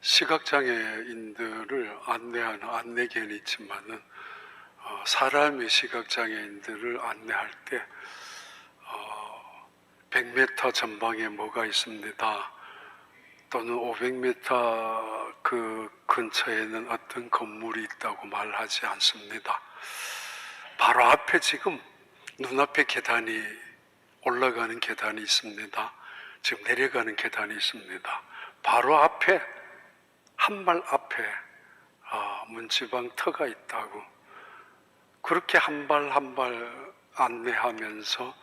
시각장애인들을 안내하는 안내견이 있지만은 사람이 시각장애인들을 안내할 때 100m 전방에 뭐가 있습니다, 또는 500m 그 근처에는 어떤 건물이 있다고 말하지 않습니다. 바로 앞에 지금 눈앞에 계단이, 올라가는 계단이 있습니다. 지금 내려가는 계단이 있습니다. 바로 앞에, 한 발 앞에 문지방 터가 있다고, 그렇게 한 발 한 발 안내하면서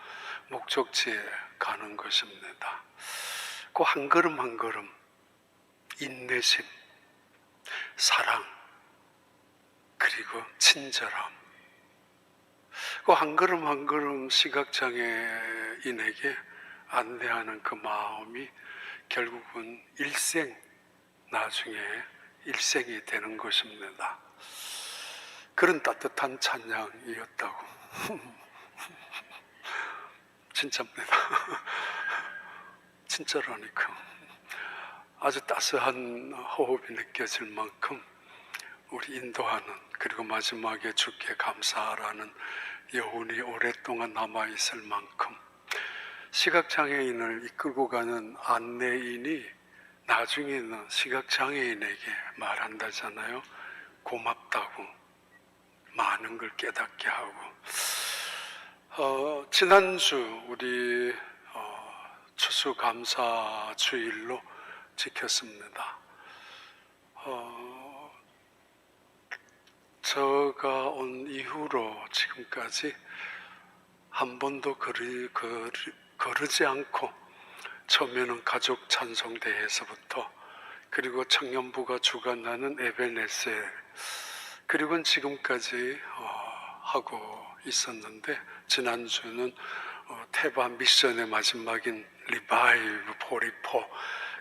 목적지에 가는 것입니다. 그 한 걸음 한 걸음 인내심, 사랑, 그리고 친절함, 그 한 걸음 한 걸음 시각장애인에게 안내하는 그 마음이 결국은 일생, 나중에 일생이 되는 것입니다. 그런 따뜻한 찬양이었다고. 진짜입니다. 진짜라니까. 아주 따스한 호흡이 느껴질 만큼 우리 인도하는, 그리고 마지막에 주께 감사하라는 여운이 오랫동안 남아있을 만큼 시각장애인을 이끌고 가는 안내인이 나중에는 시각장애인에게 말한다잖아요. 고맙다고, 많은 걸 깨닫게 하고. 지난주 우리 추수감사 주일로 지켰습니다. 저가 온 이후로 지금까지 한 번도 거르지 않고, 처음에는 가족 찬송대회에서부터, 그리고 청년부가 주관하는 에베네셀, 그리고 지금까지 하고 있었는데, 지난주는 태반 미션의 마지막인 리바이브 포리포,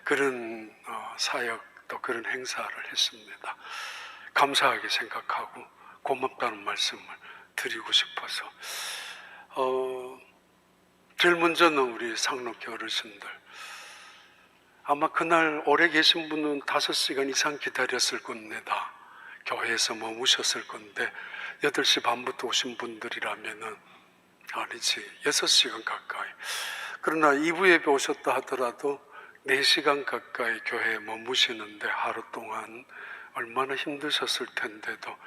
그런 사역도, 그런 행사를 했습니다. 감사하게 생각하고 고맙다는 말씀을 드리고 싶어서, 제일 먼저는 우리 상록교 어르신들, 아마 그날 오래 계신 분은 5시간 이상 기다렸을 겁니다. 교회에서 머무셨을 건데 8시 반부터 오신 분들이라면은, 아니지, 6시간 가까이. 그러나 2부 예배 오셨다 하더라도 4시간 가까이 교회에 머무시는데, 하루 동안 얼마나 힘드셨을 텐데도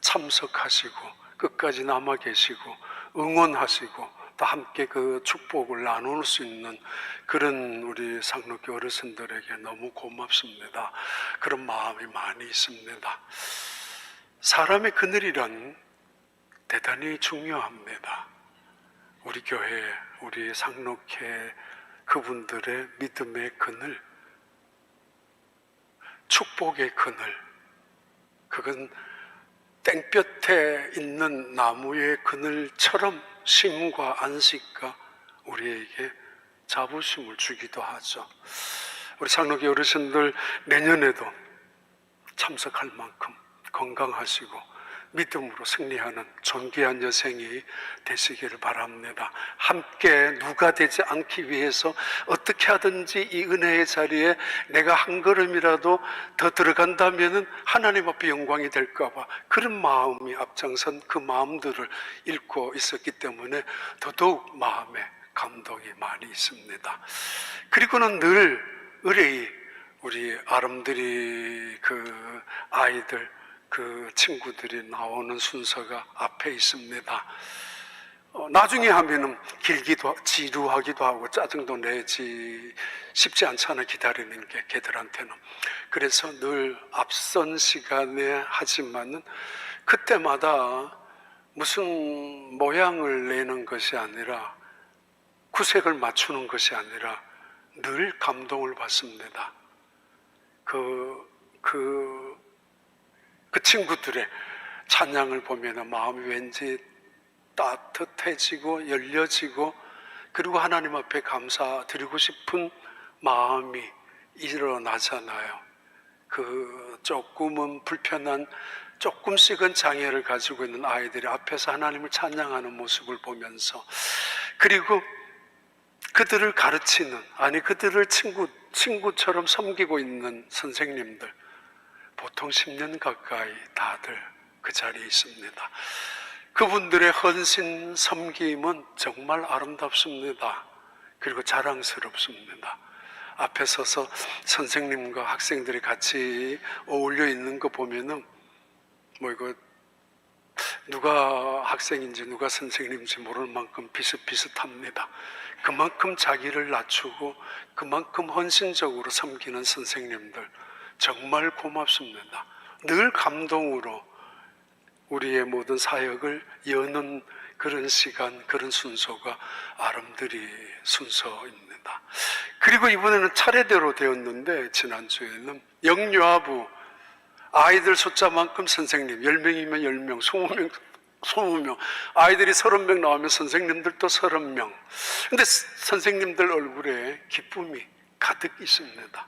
참석하시고 끝까지 남아 계시고 응원하시고 또 함께 그 축복을 나눌 수 있는 그런 우리 상록교 어르신들에게 너무 고맙습니다. 그런 마음이 많이 있습니다. 사람의 그늘이란 대단히 중요합니다. 우리 교회, 우리 상록회 그분들의 믿음의 그늘, 축복의 그늘, 그건 땡볕에 있는 나무의 그늘처럼 쉼과 안식과 우리에게 자부심을 주기도 하죠. 우리 상록의 어르신들, 내년에도 참석할 만큼 건강하시고 믿음으로 승리하는 존귀한 여생이 되시기를 바랍니다. 함께 누가 되지 않기 위해서 어떻게 하든지 이 은혜의 자리에 내가 한 걸음이라도 더 들어간다면 하나님 앞에 영광이 될까 봐, 그런 마음이 앞장선 그 마음들을 읽고 있었기 때문에 더더욱 마음에 감동이 많이 있습니다. 그리고는 늘 의뢰의 우리 아름드리 그 아이들, 그 친구들이 나오는 순서가 앞에 있습니다. 나중에 하면은 길기도, 지루하기도 하고 짜증도 내지 쉽지 않잖아, 기다리는 게 걔들한테는. 그래서 늘 앞선 시간에 하지만은 그때마다 무슨 모양을 내는 것이 아니라, 구색을 맞추는 것이 아니라 늘 감동을 받습니다. 그 친구들의 찬양을 보면 마음이 왠지 따뜻해지고 열려지고, 그리고 하나님 앞에 감사드리고 싶은 마음이 일어나잖아요. 그 조금은 불편한, 조금씩은 장애를 가지고 있는 아이들이 앞에서 하나님을 찬양하는 모습을 보면서, 그리고 그들을 가르치는, 아니 그들을 친구처럼 섬기고 있는 선생님들, 보통 10년 가까이 다들 그 자리에 있습니다. 그분들의 헌신 섬김은 정말 아름답습니다. 그리고 자랑스럽습니다. 앞에 서서 선생님과 학생들이 같이 어울려 있는 거 보면은 이거 누가 학생인지 누가 선생님인지 모를 만큼 비슷비슷합니다. 그만큼 자기를 낮추고 그만큼 헌신적으로 섬기는 선생님들 정말 고맙습니다. 늘 감동으로 우리의 모든 사역을 여는 그런 시간, 그런 순서가 아름드리 순서입니다. 그리고 이번에는 차례대로 되었는데 지난주에는 영유아부 아이들 숫자만큼 선생님 10명이면 10명, 20명, 20명 아이들이 30명 나오면 선생님들도 30명. 근데 선생님들 얼굴에 기쁨이 가득 있습니다.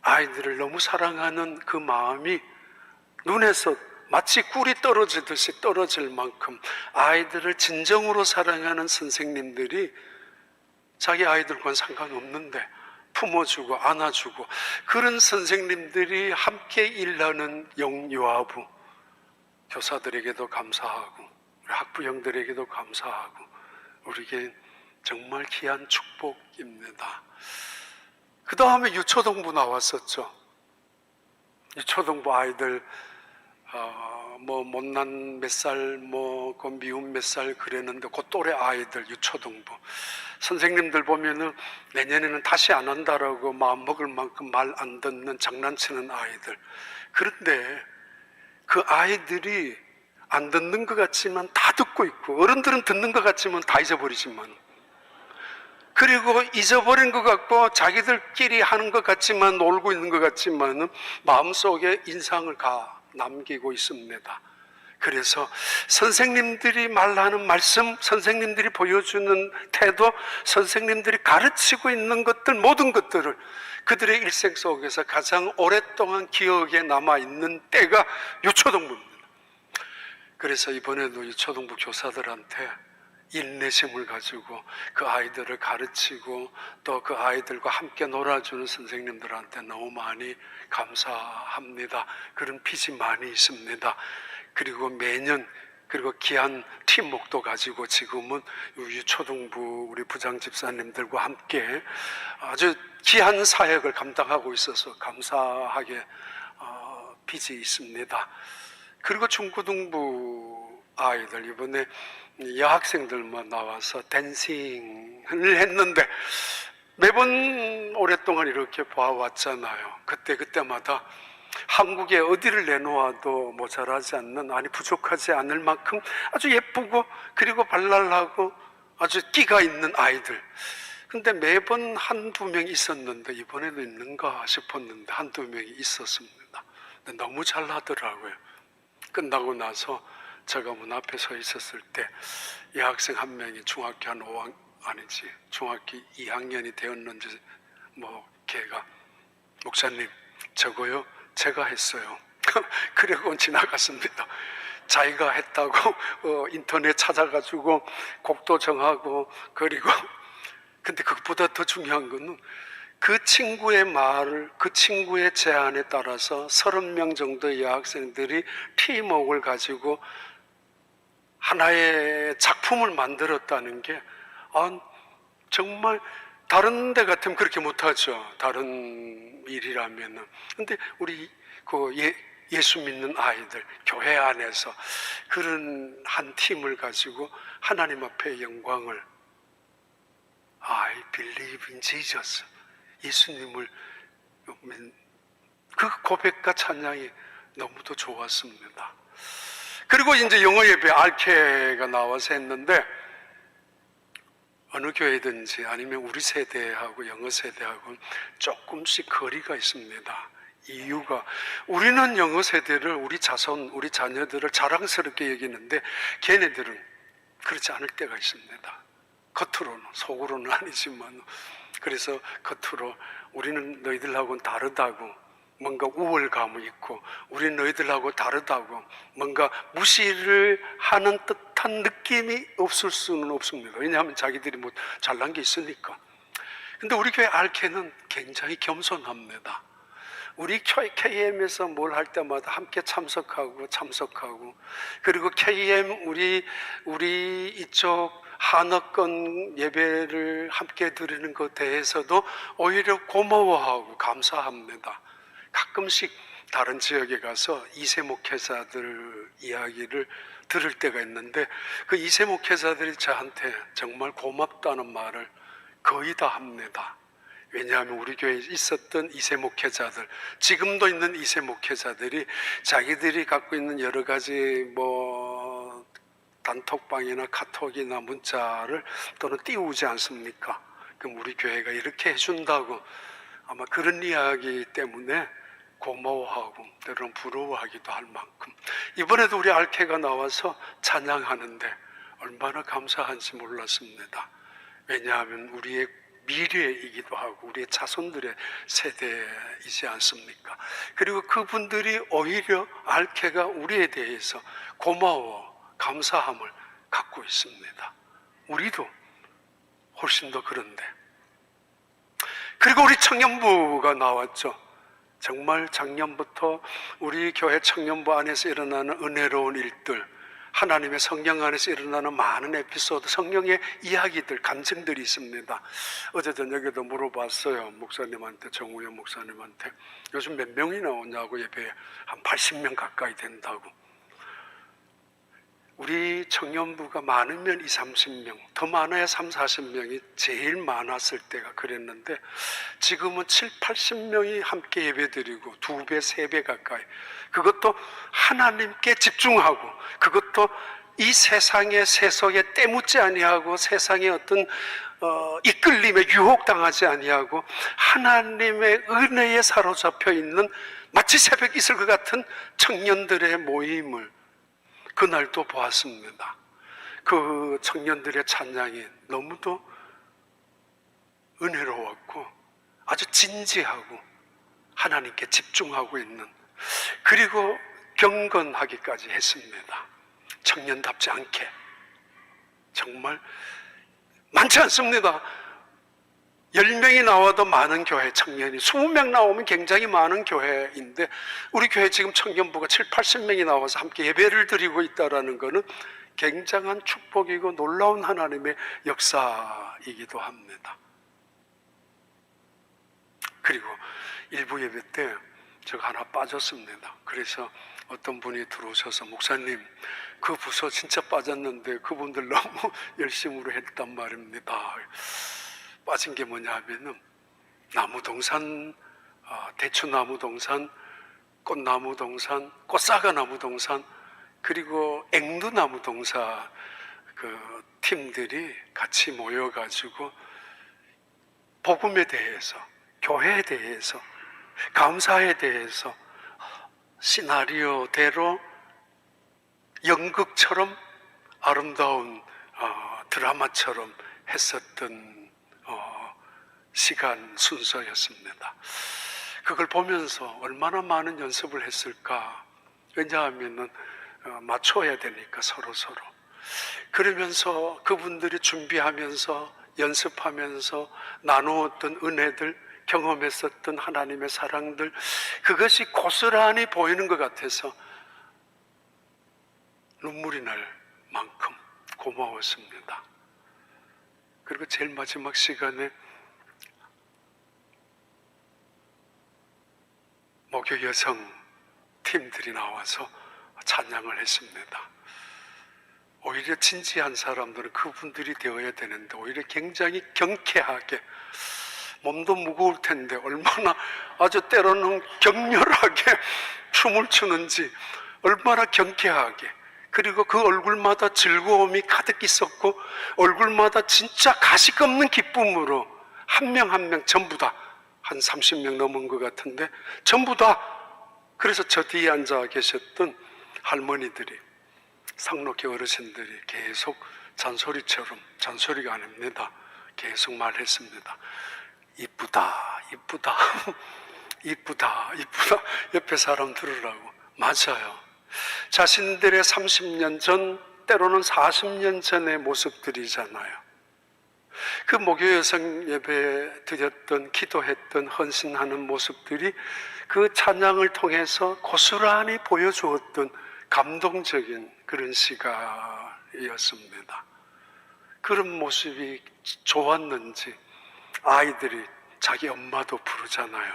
아이들을 너무 사랑하는 그 마음이 눈에서 마치 꿀이 떨어지듯이 떨어질 만큼 아이들을 진정으로 사랑하는 선생님들이 자기 아이들과는 상관없는데 품어주고 안아주고 그런 선생님들이 함께 일하는 영유아부 교사들에게도 감사하고 우리 학부형들에게도 감사하고 우리에게 정말 귀한 축복입니다. 그 다음에 유초동부 나왔었죠. 유초동부 아이들 못난 몇 살, 그 미운 몇 살 그랬는데 그 또래 아이들 유초동부 선생님들 보면은 내년에는 다시 안 한다라고 마음 먹을 만큼 말 안 듣는 장난치는 아이들. 그런데 그 아이들이 안 듣는 것 같지만 다 듣고 있고 어른들은 듣는 것 같지만 다 잊어버리지만 그리고 잊어버린 것 같고 자기들끼리 하는 것 같지만 놀고 있는 것 같지만 마음속에 인상을 남기고 있습니다. 그래서 선생님들이 말하는 말씀, 선생님들이 보여주는 태도, 선생님들이 가르치고 있는 것들 모든 것들을 그들의 일생 속에서 가장 오랫동안 기억에 남아있는 때가 유초동부입니다. 그래서 이번에도 유초동부 교사들한테 인내심을 가지고 그 아이들을 가르치고 또 그 아이들과 함께 놀아주는 선생님들한테 너무 많이 감사합니다. 그런 빚이 많이 있습니다. 그리고 매년 그리고 귀한 팀목도 가지고 지금은 유초동부 우리 부장집사님들과 함께 아주 귀한 사역을 감당하고 있어서 감사하게 빚이 있습니다. 그리고 중고등부 아이들 이번에 여학생들만 나와서 댄싱을 했는데 매번 오랫동안 이렇게 봐왔잖아요. 그때마다 한국에 어디를 내놓아도 모자라지 않는 아니 부족하지 않을 만큼 아주 예쁘고 그리고 발랄하고 아주 끼가 있는 아이들. 근데 매번 한두 명 있었는데 이번에도 있는가 싶었는데 한두 명이 있었습니다. 근데 너무 잘하더라고요. 끝나고 나서 제가 문 앞에 서 있었을 때 여학생 한 명이 중학교 한 5학년 아니지 중학교 2학년이 되었는지 걔가 목사님 저거요 제가 했어요. 그러고 지나갔습니다. 자기가 했다고 인터넷 찾아가지고 곡도 정하고 그리고 근데 그것보다 더 중요한 거는 그 친구의 말을 그 친구의 제안에 따라서 30명 정도의 여학생들이 팀워크를 가지고 하나의 작품을 만들었다는 게 정말 다른 데 같으면 그렇게 못하죠. 다른 일이라면은. 근데 우리 예수 믿는 아이들 교회 안에서 그런 한 팀을 가지고 하나님 앞에 영광을 I believe in Jesus 예수님을 그 고백과 찬양이 너무도 좋았습니다. 그리고 이제 영어 예배 알케가 나와서 했는데 어느 교회든지 아니면 우리 세대하고 영어 세대하고 조금씩 거리가 있습니다. 이유가 우리는 영어 세대를 우리 자손, 우리 자녀들을 자랑스럽게 여기는데 걔네들은 그렇지 않을 때가 있습니다. 겉으로는, 속으로는 아니지만 그래서 겉으로 우리는 너희들하고는 다르다고 뭔가 우월감이 있고 우리는 너희들하고 다르다고 뭔가 무시를 하는 듯한 느낌이 없을 수는 없습니다. 왜냐하면 자기들이 잘난 게 있으니까. 근데 우리 교회 알케는 굉장히 겸손합니다. 우리 KM에서 뭘 할 때마다 함께 참석하고 그리고 KM 우리 이쪽 한어권 예배를 함께 드리는 것에 대해서도 오히려 고마워하고 감사합니다. 가끔씩 다른 지역에 가서 이세 목회자들 이야기를 들을 때가 있는데 그 이세 목회자들이 저한테 정말 고맙다는 말을 거의 다 합니다. 왜냐하면 우리 교회에 있었던 이세 목회자들, 지금도 있는 이세 목회자들이 자기들이 갖고 있는 여러 가지 단톡방이나 카톡이나 문자를 또는 띄우지 않습니까? 그럼 우리 교회가 이렇게 해준다고 아마 그런 이야기 때문에 고마워하고 때로는 부러워하기도 할 만큼 이번에도 우리 알케가 나와서 찬양하는데 얼마나 감사한지 몰랐습니다. 왜냐하면 우리의 미래이기도 하고 우리의 자손들의 세대이지 않습니까? 그리고 그분들이 오히려 알케가 우리에 대해서 고마워, 감사함을 갖고 있습니다. 우리도 훨씬 더 그런데. 그리고 우리 청년부가 나왔죠. 정말 작년부터 우리 교회 청년부 안에서 일어나는 은혜로운 일들, 하나님의 성령 안에서 일어나는 많은 에피소드, 성령의 이야기들, 감정들이 있습니다. 어제 저녁에도 물어봤어요. 목사님한테, 정우영 목사님한테. 요즘 몇 명이나 오냐고 예배에. 한 80명 가까이 된다고. 우리 청년부가 많으면 20, 30명, 더 많아야 3, 40명이 제일 많았을 때가 그랬는데 지금은 7, 80명이 함께 예배드리고 2배, 3배 가까이. 그것도 하나님께 집중하고 그것도 이 세상의 세속에 때묻지 아니하고 세상의 어떤 이끌림에 유혹당하지 아니하고 하나님의 은혜에 사로잡혀 있는 마치 새벽 이슬 것 같은 청년들의 모임을 그날도 보았습니다. 그 청년들의 찬양이 너무도 은혜로웠고 아주 진지하고 하나님께 집중하고 있는, 그리고 경건하기까지 했습니다. 청년답지 않게. 정말 많지 않습니다. 10명이 나와도 많은 교회 청년이, 20명 나오면 굉장히 많은 교회인데 우리 교회 지금 청년부가 7, 80명이 나와서 함께 예배를 드리고 있다는 것은 굉장한 축복이고 놀라운 하나님의 역사이기도 합니다. 그리고 일부 예배 때 제가 하나 빠졌습니다. 그래서 어떤 분이 들어오셔서 목사님 그 부서 진짜 빠졌는데 그분들 너무 열심으로 했단 말입니다. 빠진 게 뭐냐 하면은 나무동산, 대추나무동산, 꽃나무동산, 꽃사과나무동산, 그리고 앵두나무동산 그 팀들이 같이 모여가지고 복음에 대해서, 교회에 대해서, 감사에 대해서 시나리오대로 연극처럼 아름다운 드라마처럼 했었던 시간 순서였습니다. 그걸 보면서 얼마나 많은 연습을 했을까. 왜냐하면 맞춰야 되니까 서로. 그러면서 그분들이 준비하면서 연습하면서 나누었던 은혜들, 경험했었던 하나님의 사랑들, 그것이 고스란히 보이는 것 같아서 눈물이 날 만큼 고마웠습니다. 그리고 제일 마지막 시간에 목요 여성 팀들이 나와서 찬양을 했습니다. 오히려 진지한 사람들은 그분들이 되어야 되는데 오히려 굉장히 경쾌하게, 몸도 무거울 텐데 얼마나 아주 때로는 격렬하게 춤을 추는지, 얼마나 경쾌하게, 그리고 그 얼굴마다 즐거움이 가득 있었고 얼굴마다 진짜 가식 없는 기쁨으로 한 명 한 명 전부 다, 한 30명 넘은 것 같은데 전부 다. 그래서 저 뒤에 앉아 계셨던 할머니들이, 상록회 어르신들이 계속 잔소리처럼, 잔소리가 아닙니다, 계속 말했습니다. 이쁘다, 이쁘다, 이쁘다, 이쁘다. 옆에 사람 들으라고. 맞아요. 자신들의 30년 전, 때로는 40년 전의 모습들이잖아요. 그 목요 여성 예배 드렸던, 기도했던, 헌신하는 모습들이 그 찬양을 통해서 고스란히 보여주었던 감동적인 그런 시간이었습니다. 그런 모습이 좋았는지 아이들이 자기 엄마도 부르잖아요.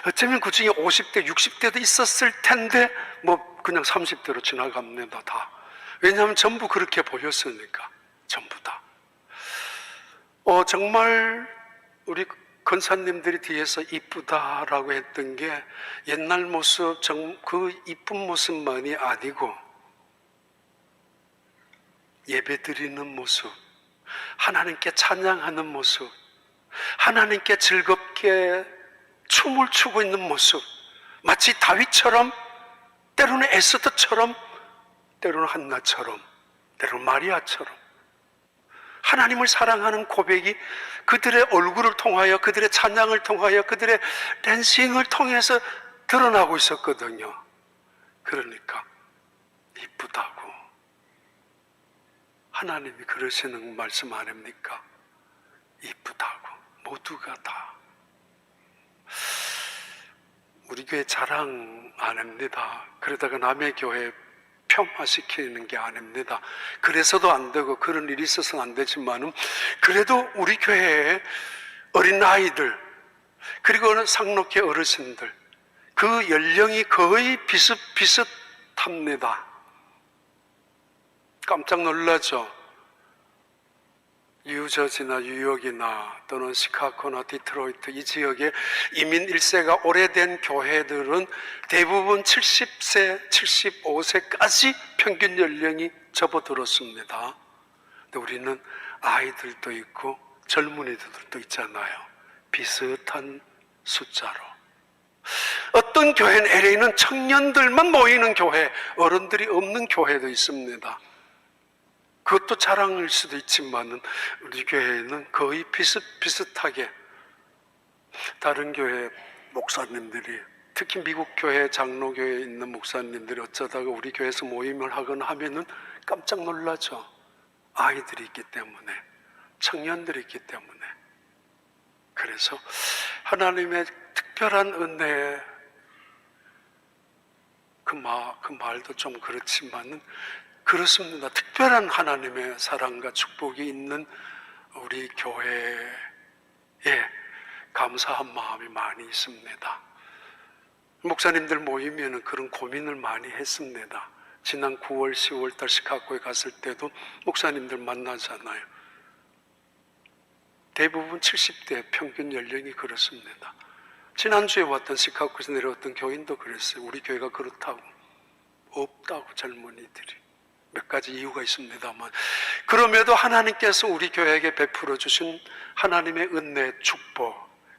어쩌면 그 중에 50대, 60대도 있었을 텐데 뭐 그냥 30대로 지나갑니다. 다. 왜냐하면 전부 그렇게 보였으니까. 전부 다. 정말 우리 권사님들이 뒤에서 이쁘다라고 했던 게 옛날 모습, 그 이쁜 모습만이 아니고 예배드리는 모습, 하나님께 찬양하는 모습, 하나님께 즐겁게 춤을 추고 있는 모습, 마치 다윗처럼, 때로는 에스더처럼, 때로는 한나처럼, 때로는 마리아처럼 하나님을 사랑하는 고백이 그들의 얼굴을 통하여, 그들의 찬양을 통하여, 그들의 댄싱을 통해서 드러나고 있었거든요. 그러니까 이쁘다고 하나님이 그러시는 말씀 아닙니까? 이쁘다고 모두가 다. 우리 교회 자랑 안 합니다. 그러다가 남의 교회 폄하시키는 게 아닙니다. 그래서도 안 되고 그런 일이 있어서는 안 되지만은 그래도 우리 교회에 어린아이들 그리고 상록회 어르신들 그 연령이 거의 비슷합니다. 깜짝 놀라죠. 뉴저지나 뉴욕이나 또는 시카고나 디트로이트 이 지역에 이민 1세가 오래된 교회들은 대부분 70세, 75세까지 평균 연령이 접어들었습니다. 근데 우리는 아이들도 있고 젊은이들도 있잖아요. 비슷한 숫자로. 어떤 교회는 LA는 청년들만 모이는 교회, 어른들이 없는 교회도 있습니다. 그것도 자랑일 수도 있지만 우리 교회는 거의 비슷하게 다른 교회 목사님들이, 특히 미국 교회 장로교회에 있는 목사님들이 어쩌다가 우리 교회에서 모임을 하거나 하면은 깜짝 놀라죠. 아이들이 있기 때문에, 청년들이 있기 때문에. 그래서 하나님의 특별한 은혜, 그 말도 좀 그렇지만은 그렇습니다. 특별한 하나님의 사랑과 축복이 있는 우리 교회에 감사한 마음이 많이 있습니다. 목사님들 모이면 그런 고민을 많이 했습니다. 지난 9월, 10월 달 시카고에 갔을 때도 목사님들 만나잖아요. 대부분 70대 평균 연령이 그렇습니다. 지난주에 왔던 시카고에서 내려왔던 교인도 그랬어요. 우리 교회가 그렇다고. 없다고 젊은이들이. 몇 가지 이유가 있습니다만 그럼에도 하나님께서 우리 교회에게 베풀어 주신 하나님의 은혜, 축복,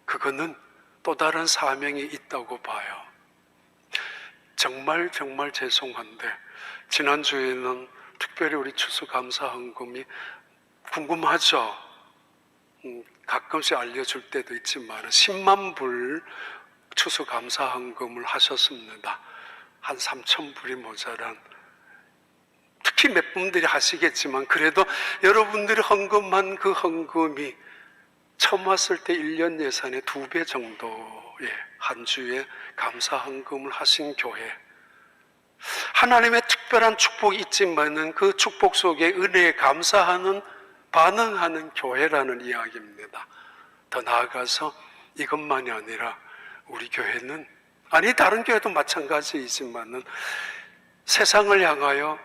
그거는 또 다른 사명이 있다고 봐요. 정말 죄송한데 지난주에는 특별히 우리 추수감사헌금이 궁금하죠. 가끔씩 알려줄 때도 있지만 10만 불 추수감사헌금을 하셨습니다. 한 3천 불이 모자란, 특히 몇 분들이 하시겠지만 그래도 여러분들이 헌금한 그 헌금이 처음 왔을 때 1년 예산의 2배 정도의 한 주에 감사 헌금을 하신 교회, 하나님의 특별한 축복이 있지만은 그 축복 속에 은혜에 감사하는, 반응하는 교회라는 이야기입니다. 더 나아가서 이것만이 아니라 우리 교회는, 아니 다른 교회도 마찬가지이지만은 세상을 향하여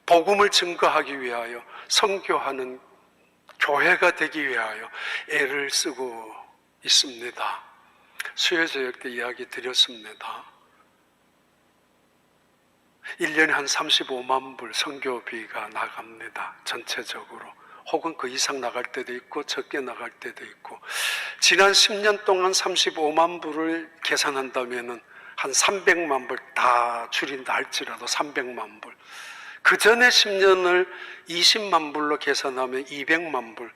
복음을 증거하기 위하여, 선교하는 교회가 되기 위하여 애를 쓰고 있습니다. 수요저녁 때 이야기 드렸습니다. 1년에 한 35만 불 선교비가 나갑니다. 전체적으로. 혹은 그 이상 나갈 때도 있고 적게 나갈 때도 있고, 지난 10년 동안 35만 불을 계산한다면 한 300만 불 다 줄인다 할지라도 300만 불, 그 전에 10년을 20만 불로 계산하면 200만 불,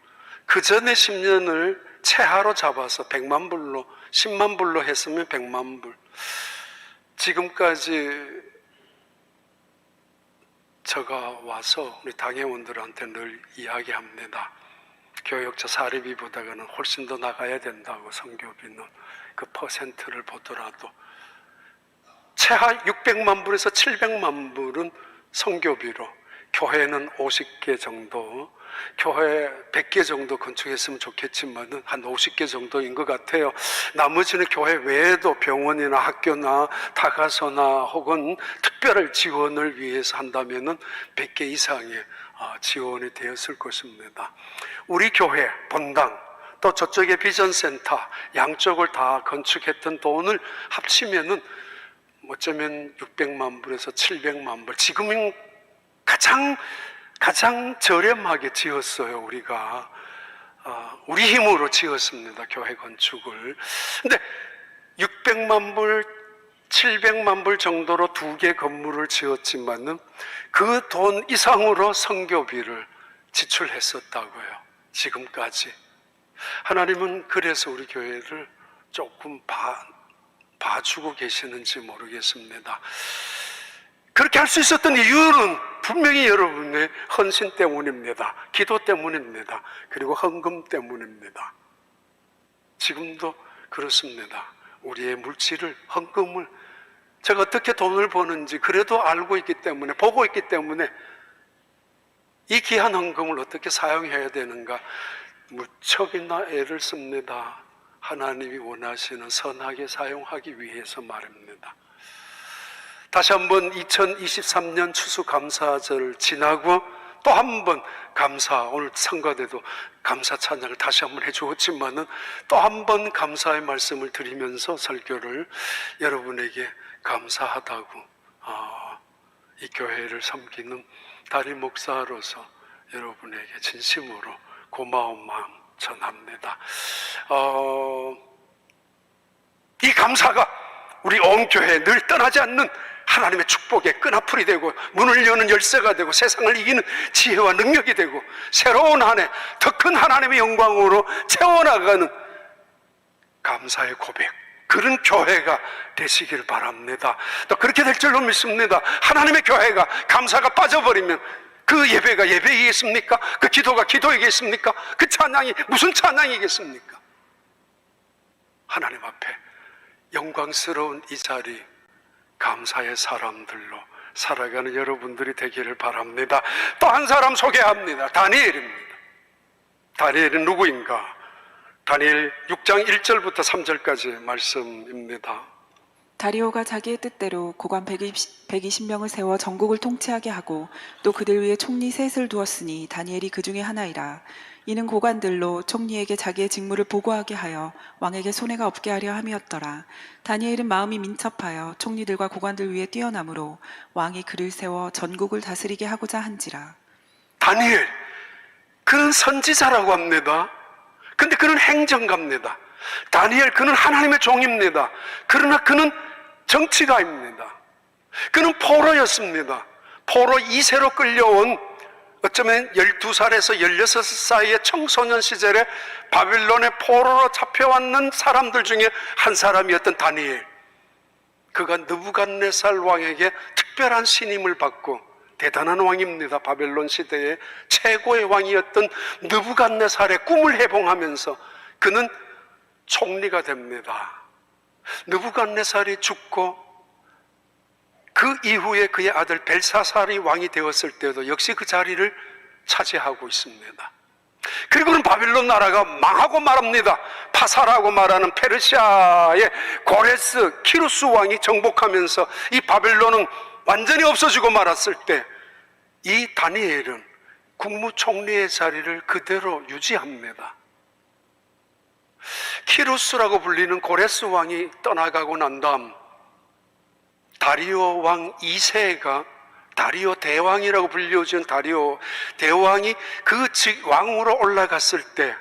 그 전에 10년을 최하로 잡아서 100만 불로, 10만 불로 했으면 100만 불. 지금까지 제가 와서 우리 당회원들한테 늘 이야기합니다. 교역자 사례비보다는 훨씬 더 나가야 된다고, 성교비는 그 퍼센트를 보더라도 최하 600만 불에서 700만 불은 성교비로, 교회는 50개 정도, 교회 100개 정도 건축했으면 좋겠지만 한 50개 정도인 것 같아요. 나머지는 교회 외에도 병원이나 학교나 다가서나 혹은 특별한 지원을 위해서 한다면 100개 이상의 지원이 되었을 것입니다. 우리 교회 본당, 또 저쪽에 비전센터, 양쪽을 다 건축했던 돈을 합치면은 어쩌면 600만 불에서 700만 불, 지금은 가장 저렴하게 지었어요. 우리가 우리 힘으로 지었습니다, 교회 건축을. 근데 600만 불, 700만 불 정도로 2개 건물을 지었지만은 그 돈 이상으로 선교비를 지출했었다고요, 지금까지. 하나님은 그래서 우리 교회를 조금 봐주고 계시는지 모르겠습니다. 그렇게 할 수 있었던 이유는 분명히 여러분의 헌신 때문입니다. 기도 때문입니다. 그리고 헌금 때문입니다. 지금도 그렇습니다. 우리의 물질을, 헌금을, 제가 어떻게 돈을 버는지 그래도 알고 있기 때문에, 보고 있기 때문에 이 귀한 헌금을 어떻게 사용해야 되는가 무척이나 애를 씁니다. 하나님이 원하시는 선하게 사용하기 위해서 말입니다. 다시 한번 2023년 추수감사절 지나고 또 한 번 오늘 성가대도 감사 찬양을 다시 한번 해주었지만은 또 한 번 감사의 말씀을 드리면서 설교를, 여러분에게 감사하다고 이 교회를 섬기는 담임 목사로서 여러분에게 진심으로 고마운 마음 전합니다. 이 감사가 우리 온 교회에 늘 떠나지 않는 하나님의 축복의 끈앞풀이 되고 문을 여는 열쇠가 되고 세상을 이기는 지혜와 능력이 되고 새로운 한 해 더 큰 하나님의 영광으로 채워나가는 감사의 고백, 그런 교회가 되시길 바랍니다. 또 그렇게 될 줄로 믿습니다. 하나님의 교회가 감사가 빠져버리면 그 예배가 예배이겠습니까? 그 기도가 기도이겠습니까? 그 찬양이 무슨 찬양이겠습니까? 하나님 앞에 영광스러운 이 자리, 감사의 사람들로 살아가는 여러분들이 되기를 바랍니다. 또 한 사람 소개합니다. 다니엘입니다. 다니엘은 누구인가? 다니엘 6장 1절부터 3절까지 말씀입니다. 다리오가 자기의 뜻대로 고관 120명을 세워 전국을 통치하게 하고 또 그들 위에 총리 셋을 두었으니 다니엘이 그 중에 하나이라. 이는 고관들로 총리에게 자기의 직무를 보고하게 하여 왕에게 손해가 없게 하려 함이었더라. 다니엘은 마음이 민첩하여 총리들과 고관들 위에 뛰어나므로 왕이 그를 세워 전국을 다스리게 하고자 한지라. 다니엘, 그는 선지자라고 합니다. 근데 그는 행정가입니다. 다니엘, 그는 하나님의 종입니다. 그러나 그는 정치가입니다. 그는 포로였습니다. 포로 2세로 끌려온, 어쩌면 12살에서 16살 사이의 청소년 시절에 바빌론의 포로로 잡혀왔는 사람들 중에 한 사람이었던 다니엘. 그가 느부갓네살 왕에게 특별한 신임을 받고, 대단한 왕입니다. 바벨론 시대의 최고의 왕이었던 느부갓네살의 꿈을 해봉하면서 그는 총리가 됩니다. 느부갓네살이 죽고 그 이후에 그의 아들 벨사살이 왕이 되었을 때도 역시 그 자리를 차지하고 있습니다. 그리고는 바빌론 나라가 망하고 말합니다. 파사라고 말하는 페르시아의 고레스 키루스 왕이 정복하면서 이 바빌론은 완전히 없어지고 말았을 때 이 다니엘은 국무총리의 자리를 그대로 유지합니다. 키루스라고 불리는 고레스 왕이 떠나가고 난 다음 다리오 왕 2세가, 다리오 대왕이라고 불려진 다리오 대왕이 그 왕으로 올라갔을 때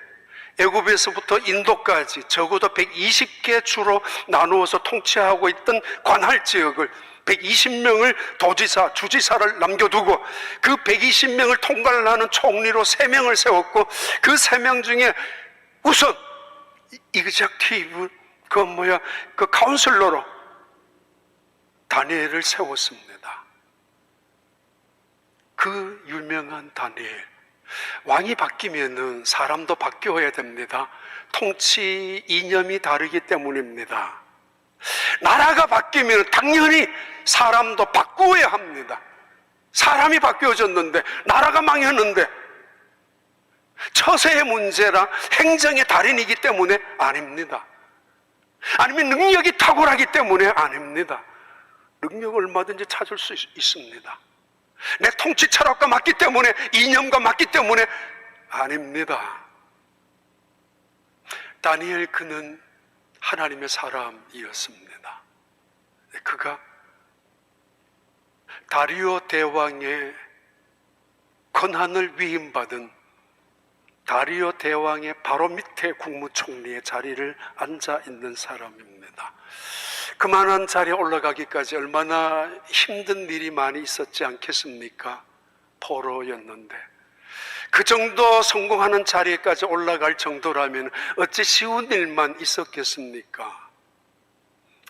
애굽에서부터 인도까지 적어도 120개 주로 나누어서 통치하고 있던 관할 지역을 120명을 도지사, 주지사를 남겨두고 그 120명을 통과를 하는 총리로 3명을 세웠고 그 3명 중에 우선 이그젝티브, 그 카운슬러로 다니엘을 세웠습니다. 그 유명한 다니엘, 왕이 바뀌면은 사람도 바뀌어야 됩니다. 통치 이념이 다르기 때문입니다. 나라가 바뀌면 당연히 사람도 바꾸어야 합니다. 사람이 바뀌어졌는데 나라가 망했는데 처세의 문제라 행정의 달인이기 때문에 아닙니다. 아니면 능력이 탁월하기 때문에 아닙니다. 능력을 얼마든지 찾을 수 있습니다. 내 통치 철학과 맞기 때문에, 이념과 맞기 때문에 아닙니다. 다니엘 그는 하나님의 사람이었습니다. 그가 다리오 대왕의 권한을 위임받은 다리오 대왕의 바로 밑에 국무총리의 자리를 앉아 있는 사람입니다. 그만한 자리에 올라가기까지 얼마나 힘든 일이 많이 있었지 않겠습니까? 포로였는데 그 정도 성공하는 자리에까지 올라갈 정도라면 어찌 쉬운 일만 있었겠습니까?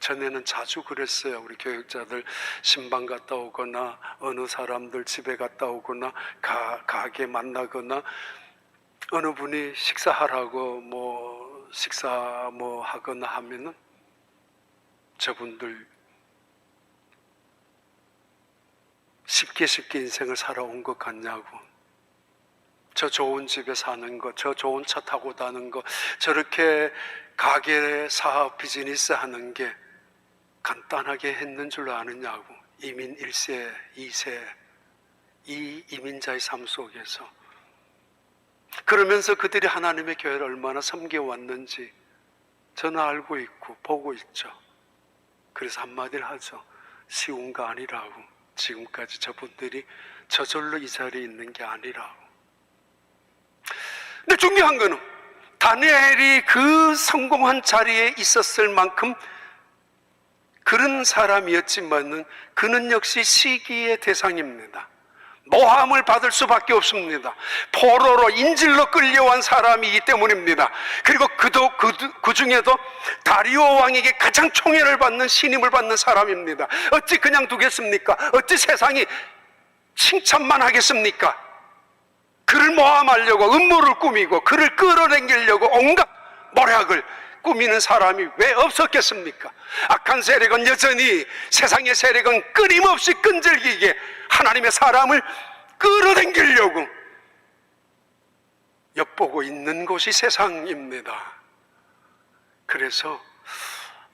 전에는 자주 그랬어요. 우리 교육자들 신방 갔다 오거나 어느 사람들 집에 갔다 오거나 가게 만나거나 어느 분이 식사하라고 식사 하거나 하면은 저분들 쉽게 인생을 살아온 것 같냐고, 저 좋은 집에 사는 거, 저 좋은 차 타고 다는 거, 저렇게 가게 사업 비즈니스 하는 게 간단하게 했는 줄 아느냐고. 이민 1세, 2세 이 이민자의 삶 속에서 그러면서 그들이 하나님의 교회를 얼마나 섬겨왔는지 저는 알고 있고 보고 있죠. 그래서 한마디를 하죠. 쉬운 거 아니라고. 지금까지 저분들이 저절로 이 자리에 있는 게 아니라고. 근데 중요한 거는 다니엘이 그 성공한 자리에 있었을 만큼 그런 사람이었지만은 그는 역시 시기의 대상입니다. 모함을 받을 수밖에 없습니다. 포로로 인질로 끌려온 사람이기 때문입니다. 그리고 그 중에도 다리오 왕에게 가장 총애를 받는 신임을 받는 사람입니다. 어찌 그냥 두겠습니까? 어찌 세상이 칭찬만 하겠습니까? 그를 모함하려고 음모를 꾸미고 그를 끌어당기려고 온갖 모략을 꾸미는 사람이 왜 없었겠습니까? 악한 세력은 여전히, 세상의 세력은 끊임없이 끈질기게 하나님의 사람을 끌어당기려고 엿보고 있는 곳이 세상입니다. 그래서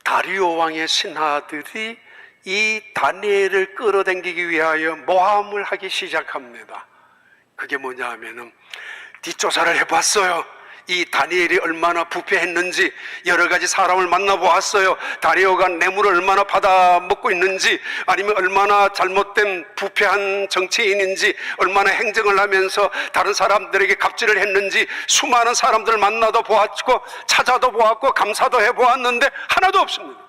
다리오 왕의 신하들이 이 다니엘을 끌어당기기 위하여 모함을 하기 시작합니다. 그게 뭐냐 하면은 뒷조사를 해봤어요. 이 다니엘이 얼마나 부패했는지 여러 가지 사람을 만나보았어요. 다리오가 뇌물을 얼마나 받아먹고 있는지, 아니면 얼마나 잘못된 부패한 정치인인지, 얼마나 행정을 하면서 다른 사람들에게 갑질을 했는지 수많은 사람들을 만나도 보았고 찾아도 보았고 감사도 해보았는데 하나도 없습니다.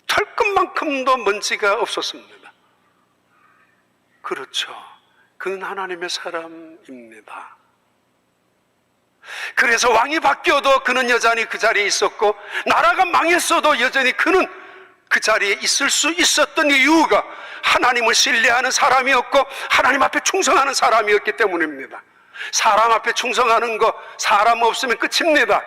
털끝만큼도 먼지가 없었습니다. 그렇죠. 그는 하나님의 사람입니다. 그래서 왕이 바뀌어도 그는 여전히 그 자리에 있었고, 나라가 망했어도 여전히 그는 그 자리에 있을 수 있었던 이유가 하나님을 신뢰하는 사람이었고 하나님 앞에 충성하는 사람이었기 때문입니다. 사람 앞에 충성하는 거 사람 없으면 끝입니다.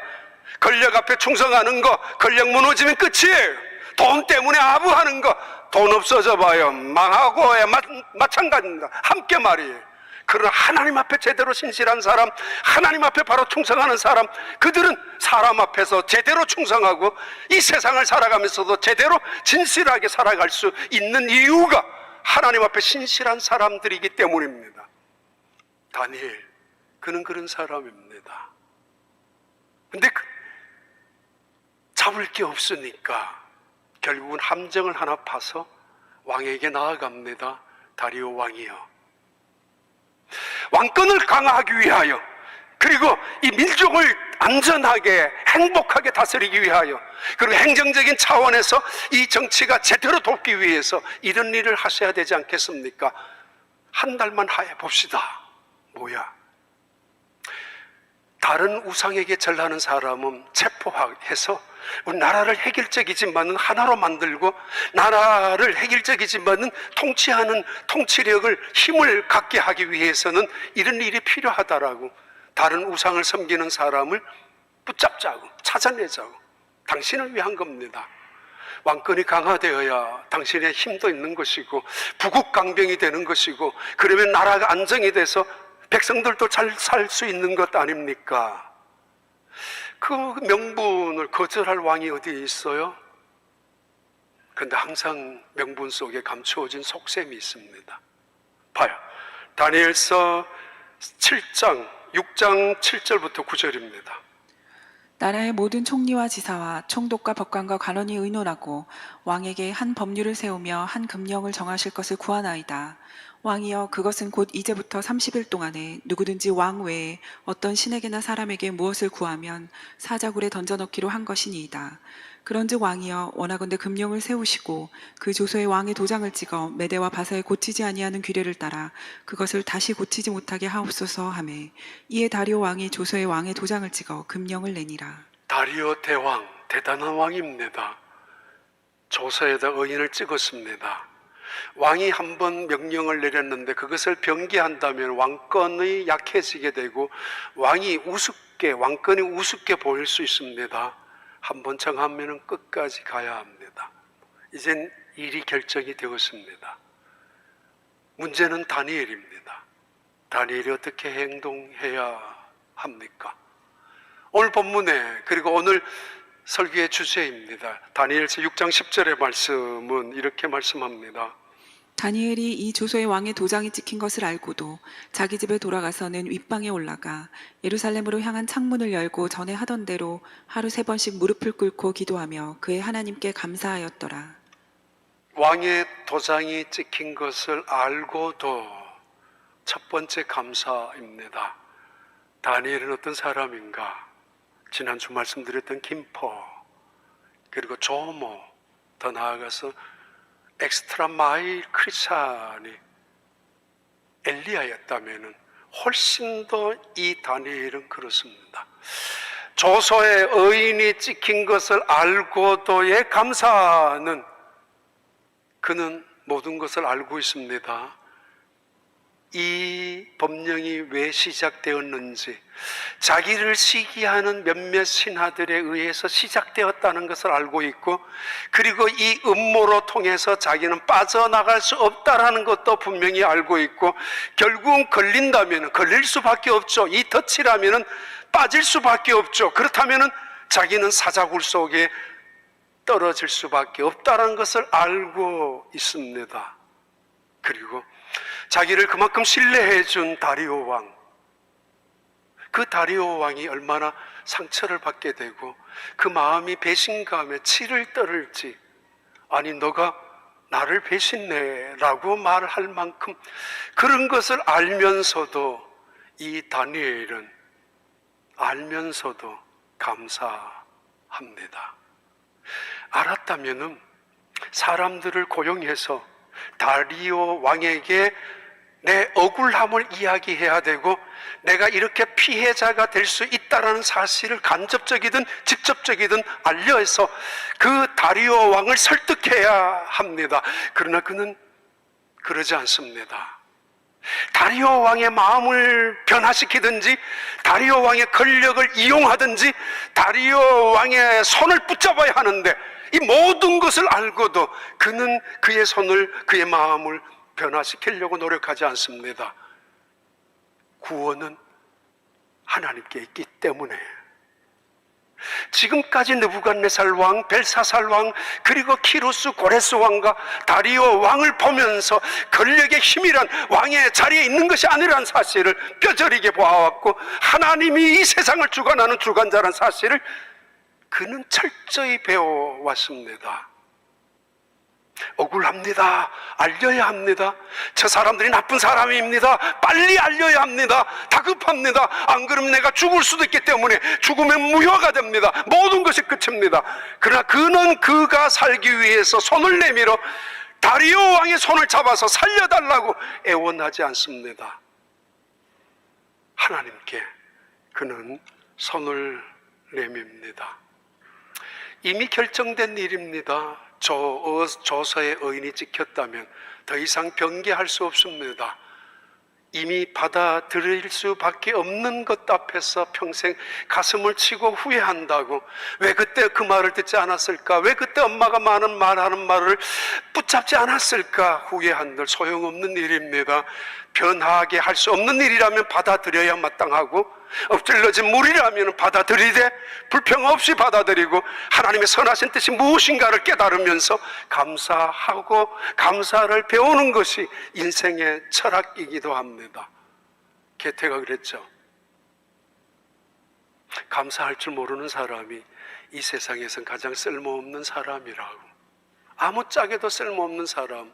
권력 앞에 충성하는 거 권력 무너지면 끝이에요. 돈 때문에 아부하는 거 돈 없어져 봐요. 망하고야 마찬가지입니다. 함께 말이에요. 그러나 하나님 앞에 제대로 신실한 사람, 하나님 앞에 바로 충성하는 사람, 그들은 사람 앞에서 제대로 충성하고 이 세상을 살아가면서도 제대로 진실하게 살아갈 수 있는 이유가 하나님 앞에 신실한 사람들이기 때문입니다. 다니엘, 그는 그런 사람입니다. 근데 잡을 게 없으니까 결국은 함정을 하나 파서 왕에게 나아갑니다. 다리오 왕이요, 왕권을 강화하기 위하여, 그리고 이 민족을 안전하게 행복하게 다스리기 위하여, 그리고 행정적인 차원에서 이 정치가 제대로 돕기 위해서 이런 일을 하셔야 되지 않겠습니까? 한 달만 해봅시다. 뭐야? 다른 우상에게 절하는 사람은 체포해서 나라를 획일적이지만은 하나로 만들고 나라를 획일적이지만은 통치하는 통치력을 힘을 갖게 하기 위해서는 이런 일이 필요하다라고 다른 우상을 섬기는 사람을 붙잡자고 찾아내자고 당신을 위한 겁니다. 왕권이 강화되어야 당신의 힘도 있는 것이고 부국강병이 되는 것이고 그러면 나라가 안정이 돼서 백성들도 잘 살 수 있는 것 아닙니까? 그 명분을 거절할 왕이 어디에 있어요? 그런데 항상 명분 속에 감추어진 속셈이 있습니다. 봐요. 다니엘서 6장 7절부터 9절입니다. 나라의 모든 총리와 지사와 총독과 법관과 관원이 의논하고 왕에게 한 법률을 세우며 한 금령을 정하실 것을 구하나이다. 왕이여, 그것은 곧 이제부터 30일 동안에 누구든지 왕 외에 어떤 신에게나 사람에게 무엇을 구하면 사자굴에 던져넣기로 한 것이니이다. 그런즉 왕이여, 원하건대 금령을 세우시고 그 조서에 왕의 도장을 찍어 메대와 바사에 고치지 아니하는 규례를 따라 그것을 다시 고치지 못하게 하옵소서 하매, 이에 다리오 왕이 조서에 왕의 도장을 찍어 금령을 내니라. 다리오 대왕, 대단한 왕입니다. 조서에다 의인을 찍었습니다. 왕이 한번 명령을 내렸는데 그것을 변기한다면 왕권이 약해지게 되고 왕권이 우습게 보일 수 있습니다. 한번 정하면 끝까지 가야 합니다. 이젠 일이 결정이 되었습니다. 문제는 다니엘입니다. 다니엘이 어떻게 행동해야 합니까? 오늘 본문에, 그리고 오늘 설교의 주제입니다. 다니엘서 6장 10절의 말씀은 이렇게 말씀합니다. 다니엘이 이 조서에 왕의 도장이 찍힌 것을 알고도 자기 집에 돌아가서는 윗방에 올라가 예루살렘으로 향한 창문을 열고 전에 하던 대로 하루 3번씩 무릎을 꿇고 기도하며 그의 하나님께 감사하였더라. 왕의 도장이 찍힌 것을 알고도 첫 번째 감사입니다. 다니엘은 어떤 사람인가? 지난주 말씀드렸던 김포, 그리고 조모, 더 나아가서 엑스트라 마일 크리스찬이 엘리야였다면 훨씬 더 이 다니엘은 그렇습니다. 조서에 의인이 찍힌 것을 알고도의 감사는 그는 모든 것을 알고 있습니다. 이 법령이 왜 시작되었는지, 자기를 시기하는 몇몇 신하들에 의해서 시작되었다는 것을 알고 있고, 그리고 이 음모로 통해서 자기는 빠져나갈 수 없다라는 것도 분명히 알고 있고, 결국은 걸린다면 걸릴 수밖에 없죠. 이 덫이라면 빠질 수밖에 없죠. 그렇다면 자기는 사자굴 속에 떨어질 수밖에 없다는 것을 알고 있습니다. 그리고 자기를 그만큼 신뢰해 준 다리오 왕, 그 다리오 왕이 얼마나 상처를 받게 되고 그 마음이 배신감에 치를 떨을지, 아니 너가 나를 배신해 라고 말할 만큼 그런 것을 알면서도 이 다니엘은 알면서도 감사합니다. 알았다면은 사람들을 고용해서 다리오 왕에게 내 억울함을 이야기해야 되고 내가 이렇게 피해자가 될 수 있다는 사실을 간접적이든 직접적이든 알려서 그 다리오 왕을 설득해야 합니다. 그러나 그는 그러지 않습니다. 다리오 왕의 마음을 변화시키든지 다리오 왕의 권력을 이용하든지 다리오 왕의 손을 붙잡아야 하는데, 이 모든 것을 알고도 그는 그의 손을, 그의 마음을 변화시키려고 노력하지 않습니다. 구원은 하나님께 있기 때문에. 지금까지 느부갓네살 왕, 벨사살 왕, 그리고 키루스 고레스 왕과 다리오 왕을 보면서 권력의 힘이란 왕의 자리에 있는 것이 아니라는 사실을 뼈저리게 보아왔고, 하나님이 이 세상을 주관하는 주관자라는 사실을 그는 철저히 배워왔습니다. 억울합니다. 알려야 합니다. 저 사람들이 나쁜 사람입니다. 빨리 알려야 합니다. 다급합니다. 안 그러면 내가 죽을 수도 있기 때문에 죽으면 무효가 됩니다. 모든 것이 끝입니다. 그러나 그는 그가 살기 위해서 손을 내밀어 다리오 왕의 손을 잡아서 살려달라고 애원하지 않습니다. 하나님께 그는 손을 내밉니다. 이미 결정된 일입니다. 조서의 의인이 찍혔다면 더 이상 변개할 수 없습니다. 이미 받아들일 수밖에 없는 것 앞에서 평생 가슴을 치고 후회한다고. 왜 그때 그 말을 듣지 않았을까? 왜 그때 엄마가 말하는 말을 붙잡지 않았을까? 후회한들 소용없는 일입니다. 변하게 할 수 없는 일이라면 받아들여야 마땅하고, 엎질러진 물이라면 받아들이되 불평 없이 받아들이고 하나님의 선하신 뜻이 무엇인가를 깨달으면서 감사하고 감사를 배우는 것이 인생의 철학이기도 합니다. 게테가 그랬죠. 감사할 줄 모르는 사람이 이 세상에선 가장 쓸모없는 사람이라고. 아무짝에도 쓸모없는 사람,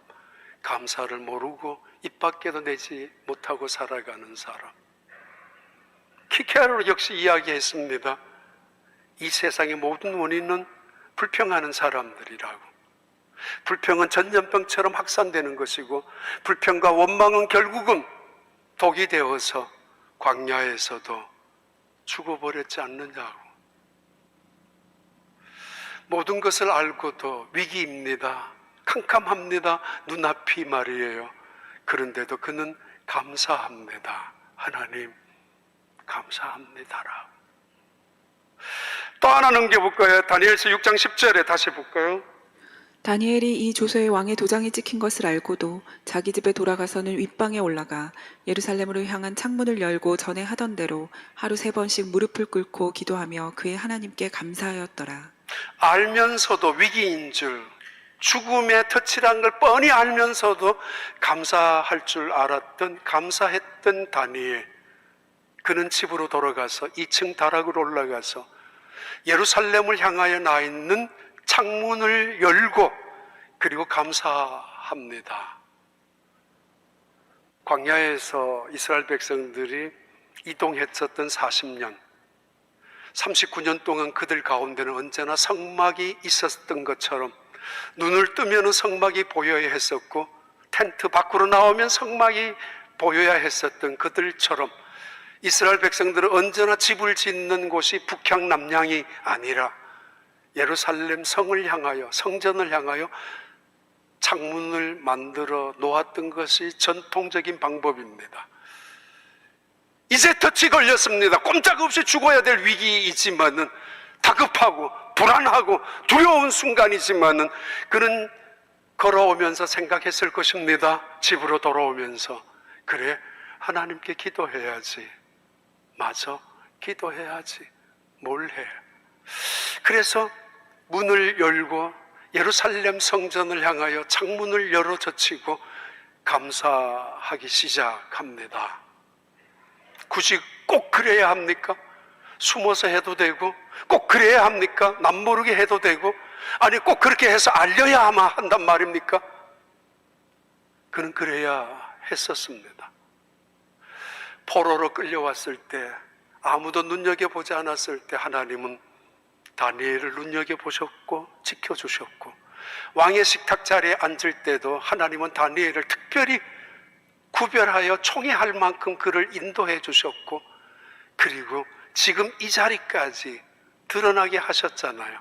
감사를 모르고 입 밖에도 내지 못하고 살아가는 사람. 키케로 역시 이야기했습니다. 이 세상의 모든 원인은 불평하는 사람들이라고. 불평은 전염병처럼 확산되는 것이고, 불평과 원망은 결국은 독이 되어서 광야에서도 죽어버렸지 않느냐고. 모든 것을 알고도 위기입니다. 캄캄합니다. 눈앞이 말이에요. 그런데도 그는 감사합니다. 하나님 감사합니다라고. 또 하나 넘겨볼까요? 다니엘서 6장 10절에 다시 볼까요? 다니엘이 이 조서의 왕의 도장이 찍힌 것을 알고도 자기 집에 돌아가서는 윗방에 올라가 예루살렘으로 향한 창문을 열고 전에 하던 대로 하루 3번씩 무릎을 꿇고 기도하며 그의 하나님께 감사하였더라. 알면서도 위기인 줄, 죽음의 덫이란 걸 뻔히 알면서도 감사할 줄 알았던, 감사했던 다니엘. 그는 집으로 돌아가서 2층 다락으로 올라가서 예루살렘을 향하여 나 있는 창문을 열고 그리고 감사합니다. 광야에서 이스라엘 백성들이 이동했었던 40년, 39년 동안 그들 가운데는 언제나 성막이 있었던 것처럼 눈을 뜨면 성막이 보여야 했었고, 텐트 밖으로 나오면 성막이 보여야 했었던 그들처럼 이스라엘 백성들은 언제나 집을 짓는 곳이 북향 남향이 아니라 예루살렘 성을 향하여, 성전을 향하여 창문을 만들어 놓았던 것이 전통적인 방법입니다. 이제 덫이 걸렸습니다. 꼼짝없이 죽어야 될 위기이지만은, 다급하고 불안하고 두려운 순간이지만은 그는 걸어오면서 생각했을 것입니다. 집으로 돌아오면서, 그래, 하나님께 기도해야지. 맞아, 기도해야지. 뭘 해? 그래서 문을 열고 예루살렘 성전을 향하여 창문을 열어 젖히고 감사하기 시작합니다. 굳이 꼭 그래야 합니까? 숨어서 해도 되고, 꼭 그래야 합니까? 남모르게 해도 되고, 아니 꼭 그렇게 해서 알려야만 한단 말입니까? 그는 그래야 했었습니다. 포로로 끌려왔을 때, 아무도 눈여겨보지 않았을 때 하나님은 다니엘을 눈여겨보셨고 지켜주셨고, 왕의 식탁 자리에 앉을 때도 하나님은 다니엘을 특별히 구별하여 총애할 만큼 그를 인도해 주셨고, 그리고 지금 이 자리까지 드러나게 하셨잖아요.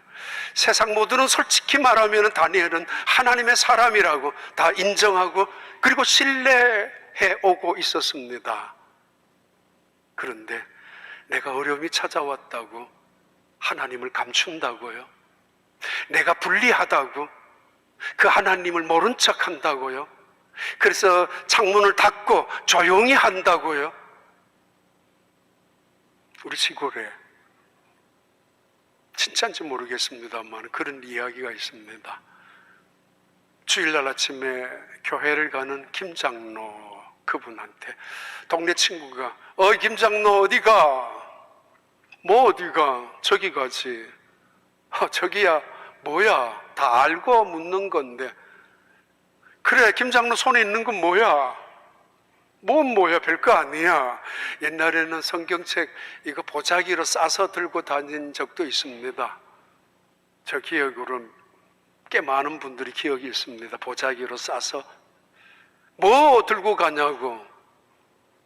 세상 모두는 솔직히 말하면 다니엘은 하나님의 사람이라고 다 인정하고 그리고 신뢰해 오고 있었습니다. 그런데 내가 어려움이 찾아왔다고 하나님을 감춘다고요? 내가 불리하다고 그 하나님을 모른 척 한다고요? 그래서 창문을 닫고 조용히 한다고요? 우리 시골에 진짜인지 모르겠습니다만 그런 이야기가 있습니다. 주일날 아침에 교회를 가는 김장로 그분한테 동네 친구가 김장로 어디가? 뭐 어디가? 저기 가지. 저기야 뭐야? 다 알고 묻는 건데. 그래, 김장로 손에 있는 건 뭐야? 뭔 뭐야? 별거 아니야. 옛날에는 성경책 이거 보자기로 싸서 들고 다닌 적도 있습니다. 저 기억으로는 꽤 많은 분들이 기억이 있습니다. 보자기로 싸서 뭐 들고 가냐고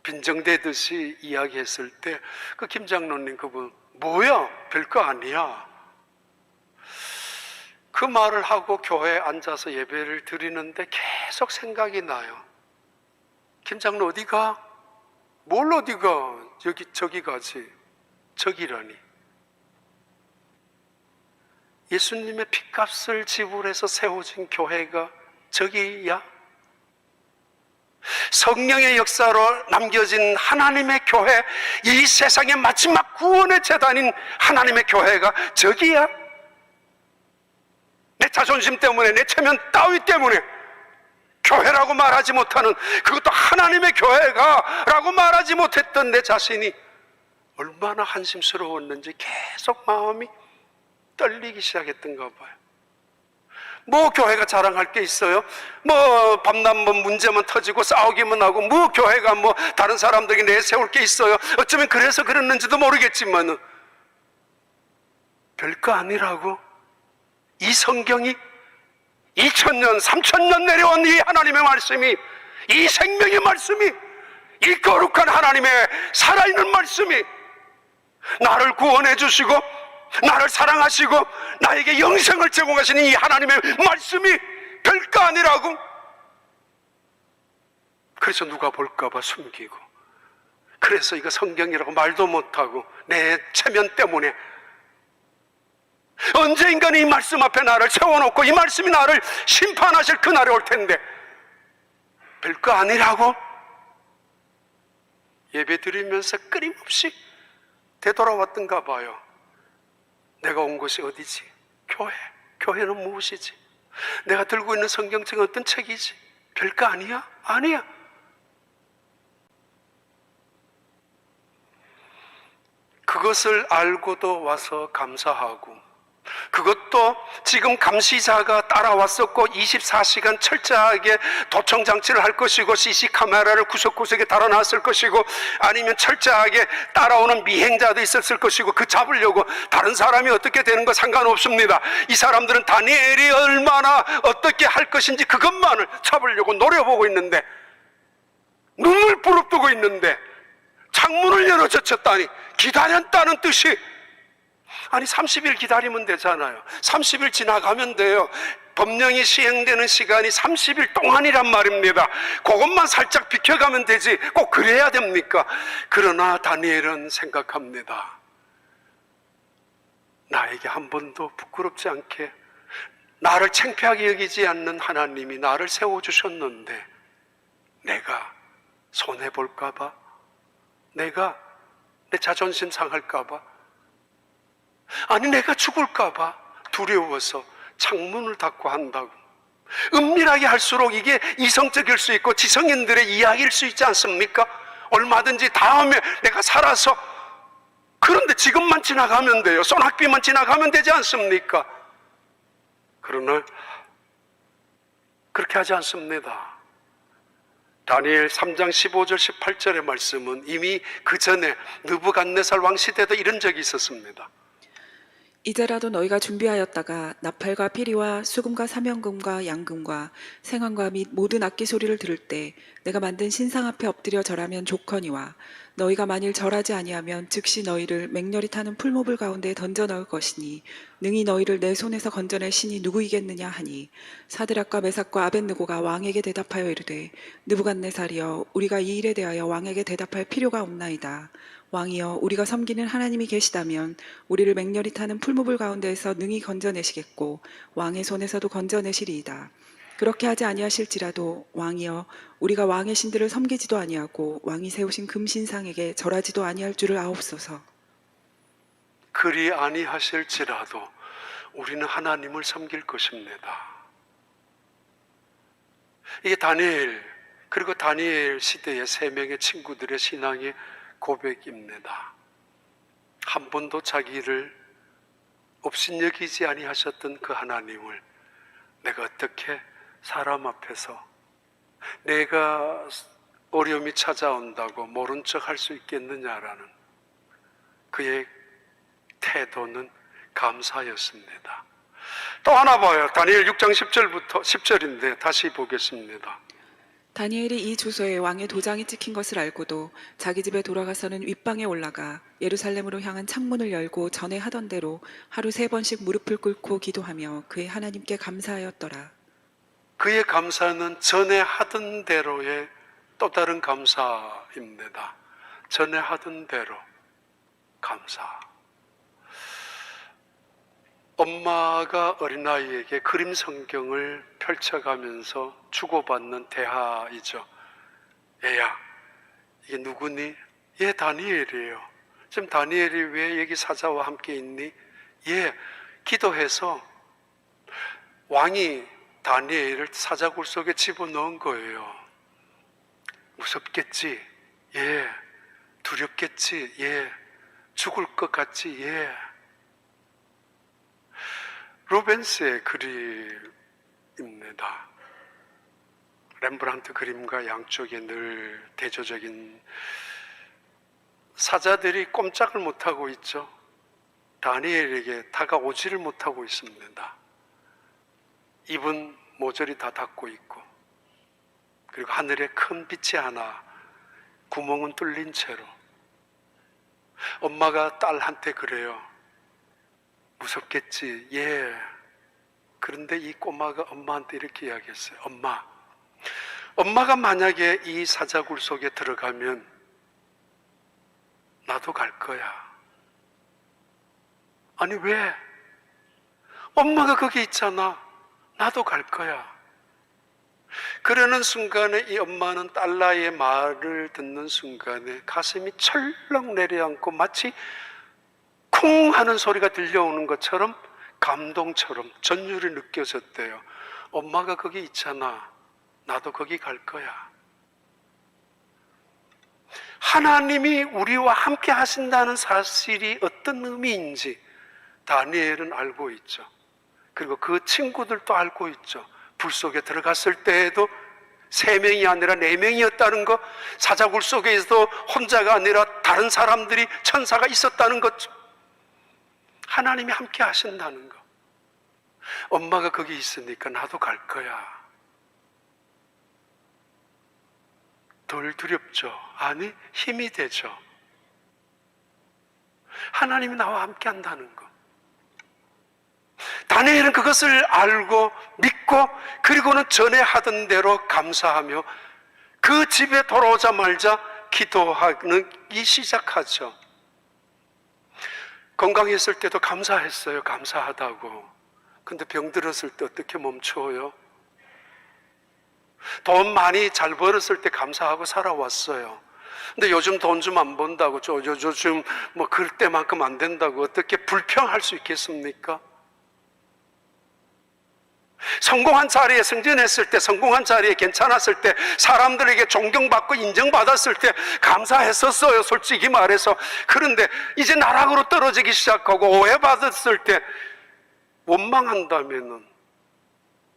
빈정대듯이 이야기했을 때 그 김장로님 그분 뭐야? 별거 아니야. 그 말을 하고 교회에 앉아서 예배를 드리는데 계속 생각이 나요. 김 장로 어디가? 뭘 어디가? 저기 가지. 저기라니. 예수님의 핏값을 지불해서 세워진 교회가 저기야? 성령의 역사로 남겨진 하나님의 교회, 이 세상의 마지막 구원의 재단인 하나님의 교회가 저기야? 내 자존심 때문에, 내 체면 따위 때문에 교회라고 말하지 못하는, 그것도 하나님의 교회가 라고 말하지 못했던 내 자신이 얼마나 한심스러웠는지 계속 마음이 떨리기 시작했던가 봐요. 뭐 교회가 자랑할 게 있어요? 뭐 밤낮 뭐 문제만 터지고 싸우기만 하고, 뭐 교회가 뭐 다른 사람들에게 내세울 게 있어요? 어쩌면 그래서 그랬는지도 모르겠지만 별거 아니라고. 이 성경이 2000년 3000년 내려온 이 하나님의 말씀이, 이 생명의 말씀이, 이 거룩한 하나님의 살아있는 말씀이 나를 구원해 주시고 나를 사랑하시고 나에게 영생을 제공하시는 이 하나님의 말씀이 별거 아니라고. 그래서 누가 볼까 봐 숨기고, 그래서 이거 성경이라고 말도 못하고 내 체면 때문에 언젠가는 이 말씀 앞에 나를 세워놓고 이 말씀이 나를 심판하실 그날이 올 텐데 별거 아니라고 예배 드리면서 끊임없이 되돌아왔던가 봐요. 내가 온 곳이 어디지? 교회. 교회는 무엇이지? 내가 들고 있는 성경책은 어떤 책이지? 별거 아니야? 아니야. 그것을 알고도 와서 감사하고, 그것도 지금 감시자가 따라왔었고 24시간 철저하게 도청장치를 할 것이고 CC 카메라를 구석구석에 달아놨을 것이고, 아니면 철저하게 따라오는 미행자도 있었을 것이고, 그 잡으려고 다른 사람이 어떻게 되는 거 상관없습니다. 이 사람들은 다니엘이 얼마나 어떻게 할 것인지 그것만을 잡으려고 노려보고 있는데, 눈을 부릅뜨고 있는데 창문을 열어젖혔다니, 기다렸다는 뜻이, 아니 30일 기다리면 되잖아요. 30일 지나가면 돼요. 법령이 시행되는 시간이 30일 동안이란 말입니다. 그것만 살짝 비켜가면 되지 꼭 그래야 됩니까? 그러나 다니엘은 생각합니다. 나에게 한 번도 부끄럽지 않게, 나를 창피하게 여기지 않는 하나님이 나를 세워주셨는데 내가 손해볼까 봐, 내가 내 자존심 상할까 봐, 아니 내가 죽을까 봐 두려워서 창문을 닫고 한다고. 은밀하게 할수록 이게 이성적일 수 있고 지성인들의 이야기일 수 있지 않습니까? 얼마든지 다음에 내가 살아서, 그런데 지금만 지나가면 돼요. 소낙비만 지나가면 되지 않습니까? 그러나 그렇게 하지 않습니다. 다니엘 3장 15절 18절의 말씀은 이미 그 전에 느부갓네살 왕 시대도 이런 적이 있었습니다. 이제라도 너희가 준비하였다가 나팔과 피리와 수금과 사명금과 양금과 생황과 및 모든 악기 소리를 들을 때 내가 만든 신상 앞에 엎드려 절하면 좋거니와, 너희가 만일 절하지 아니하면 즉시 너희를 맹렬히 타는 풀모불 가운데 던져 넣을 것이니 능히 너희를 내 손에서 건져낼 신이 누구이겠느냐 하니, 사드락과 메삭과 아벳느고가 왕에게 대답하여 이르되, 느부갓네살이여, 우리가 이 일에 대하여 왕에게 대답할 필요가 없나이다. 왕이여, 우리가 섬기는 하나님이 계시다면 우리를 맹렬히 타는 풀무불 가운데에서 능히 건져내시겠고 왕의 손에서도 건져내시리이다. 그렇게 하지 아니하실지라도 왕이여, 우리가 왕의 신들을 섬기지도 아니하고 왕이 세우신 금신상에게 절하지도 아니할 줄을 아옵소서. 그리 아니하실지라도 우리는 하나님을 섬길 것입니다. 이게 다니엘, 그리고 다니엘 시대의 3명의 친구들의 신앙의 고백입니다. 한 번도 자기를 업신여기지 아니하셨던 그 하나님을 내가 어떻게 사람 앞에서 내가 어려움이 찾아온다고 모른 척 할 수 있겠느냐라는 그의 태도는 감사였습니다. 또 하나 봐요. 다니엘 6장 10절부터 10절인데 다시 보겠습니다. 다니엘이 이 주소에 왕의 도장이 찍힌 것을 알고도 자기 집에 돌아가서는 윗방에 올라가 예루살렘으로 향한 창문을 열고 전에 하던 대로 하루 3번씩 무릎을 꿇고 기도하며 그의 하나님께 감사하였더라. 그의 감사는 전에 하던 대로의 또 다른 감사입니다. 전에 하던 대로 감사. 엄마가 어린아이에게 그림 성경을 펼쳐가면서 주고받는 대화이죠. 얘야, 이게 누구니? 얘 다니엘이에요. 지금 다니엘이 왜 여기 사자와 함께 있니? 얘 기도해서 왕이 다니엘을 사자굴 속에 집어넣은 거예요. 무섭겠지? 예. 두렵겠지? 예. 죽을 것 같지? 예. 루벤스의 그림입니다. 렘브란트 그림과 양쪽에 늘 대조적인 사자들이 꼼짝을 못하고 있죠. 다니엘에게 다가오지를 못하고 있습니다. 입은 모조리 다 닫고 있고, 그리고 하늘에 큰 빛이 하나, 구멍은 뚫린 채로. 엄마가 딸한테 그래요. 무섭겠지? 예. 그런데 이 꼬마가 엄마한테 이렇게 이야기했어요. 엄마가 만약에 이 사자굴 속에 들어가면 나도 갈 거야. 아니 왜? 엄마가 거기 있잖아. 나도 갈 거야. 그러는 순간에 이 엄마는 딸아이의 말을 듣는 순간에 가슴이 철렁 내려앉고 마치 쿵 하는 소리가 들려오는 것처럼 감동처럼 전율이 느껴졌대요. 엄마가 거기 있잖아. 나도 거기 갈 거야. 하나님이 우리와 함께 하신다는 사실이 어떤 의미인지 다니엘은 알고 있죠. 그리고 그 친구들도 알고 있죠. 불 속에 들어갔을 때에도 3명이 아니라 4명이었다는 것, 사자굴 속에서 혼자가 아니라 다른 사람들이 천사가 있었다는 것, 하나님이 함께 하신다는 것. 엄마가 거기 있으니까 나도 갈 거야. 덜 두렵죠? 아니, 힘이 되죠. 하나님이 나와 함께 한다는 것. 다니엘은 그것을 알고 믿고 그리고는 전에 하던 대로 감사하며 그 집에 돌아오자마자 기도하기 시작하죠. 건강했을 때도 감사했어요. 감사하다고. 근데 병들었을 때 어떻게 멈춰요? 돈 많이 잘 벌었을 때 감사하고 살아왔어요. 근데 요즘 돈 좀 안 번다고, 요즘 뭐 그럴 때만큼 안 된다고 어떻게 불평할 수 있겠습니까? 성공한 자리에 승진했을 때, 성공한 자리에 괜찮았을 때, 사람들에게 존경받고 인정받았을 때 감사했었어요, 솔직히 말해서. 그런데 이제 나락으로 떨어지기 시작하고 오해받았을 때 원망한다면은